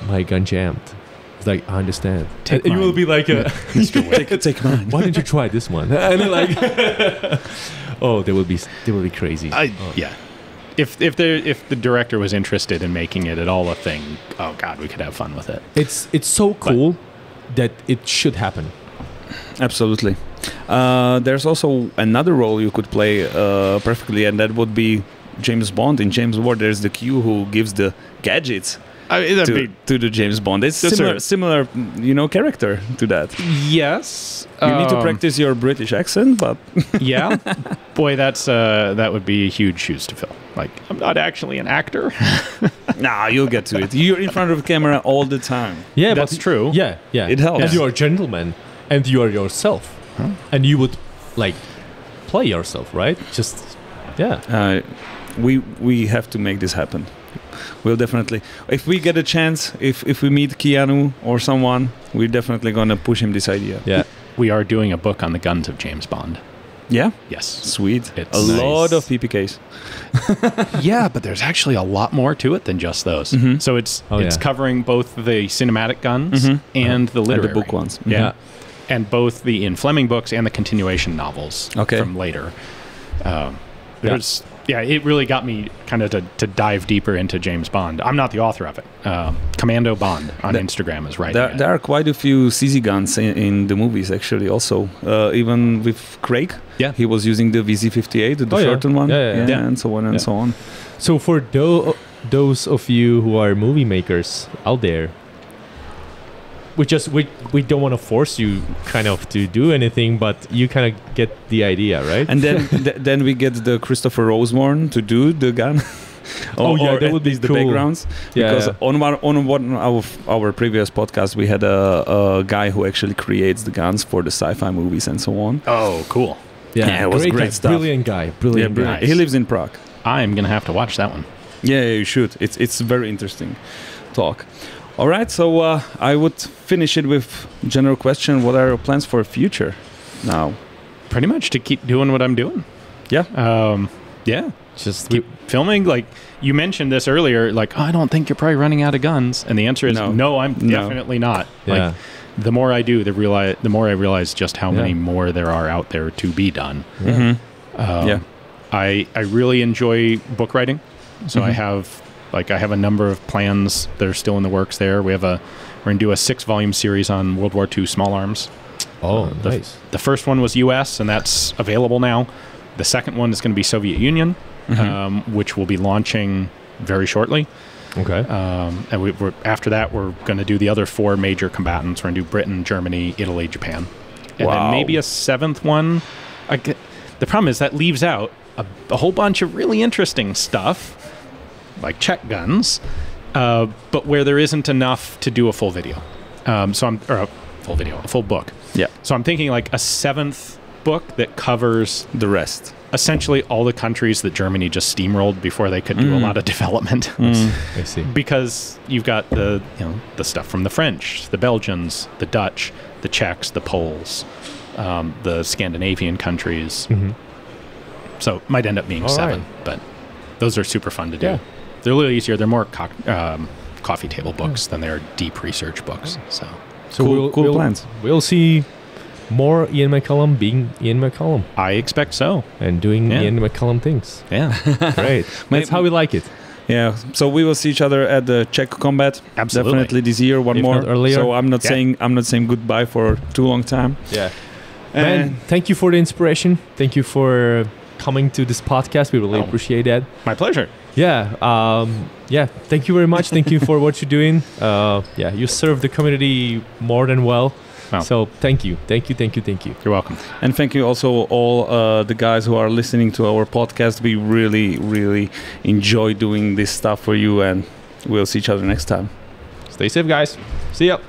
my gun jammed. It's like, I understand. And you will be like, Mr. Wick. Take mine. Why don't you try this one? And then like, oh, they will be crazy. Yeah. If the director was interested in making it at all a thing, oh god, we could have fun with it. It's so cool that it should happen. Absolutely. There's also another role you could play perfectly, and that would be James Bond. In James Bond, there's the Q who gives the gadgets to the James Bond. It's similar, you know, character to that. Yes. You need to practice your British accent, but yeah, boy, that would be huge shoes to fill. Like, I'm not actually an actor. Nah, you'll get to it. You're in front of the camera all the time. Yeah, that's true. Yeah, it helps. And you're a gentleman, and you are yourself, and you would like play yourself, right? Just we have to make this happen. We'll definitely, if we get a chance, if we meet Keanu or someone, we're definitely gonna push him this idea. Yeah. We are doing a book on the guns of James Bond. Yeah? Yes. Sweet. It's lot of PPKs. Yeah, but there's actually a lot more to it than just those. Mm-hmm. So it's covering both the cinematic guns and the literary. And the book ones. Mm-hmm. Yeah. And both the Ian Fleming books and the continuation novels from later. It really got me kind of to dive deeper into James Bond. I'm not the author of it. Commando Bond on Instagram is writing it. There are quite a few CZ guns in the movies, actually, also. Even with Craig, he was using the VZ58, the shortened one, and so on and so on. So for those of you who are movie makers out there, we don't want to force you kind of to do anything, but you kind of get the idea, right? And then then we get the Christopher Rosewarne to do the gun. That would be the cool. backgrounds. Yeah, Because on one of our previous podcasts, we had a guy who actually creates the guns for the sci-fi movies and so on. Oh, cool. Yeah, it was great guy, stuff. Brilliant guy. Brilliant guy. Nice. He lives in Prague. I'm going to have to watch that one. Yeah, you should. It's very interesting talk. All right, so I would finish it with general question. What are your plans for the future now? Pretty much to keep doing what I'm doing. Yeah. Yeah. Just Keep filming. Like you mentioned this earlier, like, oh, I don't think you're probably running out of guns. And the answer is no, I'm definitely not. Yeah. Like the more I do, the more I realize just how many more there are out there to be done. Mm-hmm. I really enjoy book writing. So I have a number of plans that are still in the works there. We're going to do a 6-volume series on World War II small arms. Oh, nice. The first one was U.S. and that's available now. The second one is going to be Soviet Union, which will be launching very shortly. Okay. And we're after that, we're going to do the other 4 major combatants. We're going to do Britain, Germany, Italy, Japan, and then maybe a 7th one. The problem is that leaves out a whole bunch of really interesting stuff, like Czech guns, but where there isn't enough to do a full video. A full book. Yeah. So I'm thinking like a 7th book that covers The rest. essentially all the countries that Germany just steamrolled before they could do a lot of development. I see. Because you've got the stuff from the French, the Belgians, the Dutch, the Czechs, the Poles, the Scandinavian countries. So it might end up being 7, but those are super fun to do. Yeah. They're a little easier. They're more coffee table books than they are deep research books. So Cool plans. We'll see more Ian McCollum being Ian McCollum I expect so. and doing Ian McCollum things. Yeah. Great. That's how we like it. Yeah, so we will see each other at the Czech Combat. Absolutely. Definitely this year, one If more. not earlier. So I'm not saying goodbye for too long time. Yeah. Man, thank you for the inspiration. Thank you for coming to this podcast. We really appreciate that. My pleasure. Yeah. Thank you very much. Thank you for what you're doing. You serve the community more than well. Wow. So thank you. You're welcome. And thank you also all the guys who are listening to our podcast. We really, really enjoy doing this stuff for you, and we'll see each other next time. Stay safe, guys. See ya.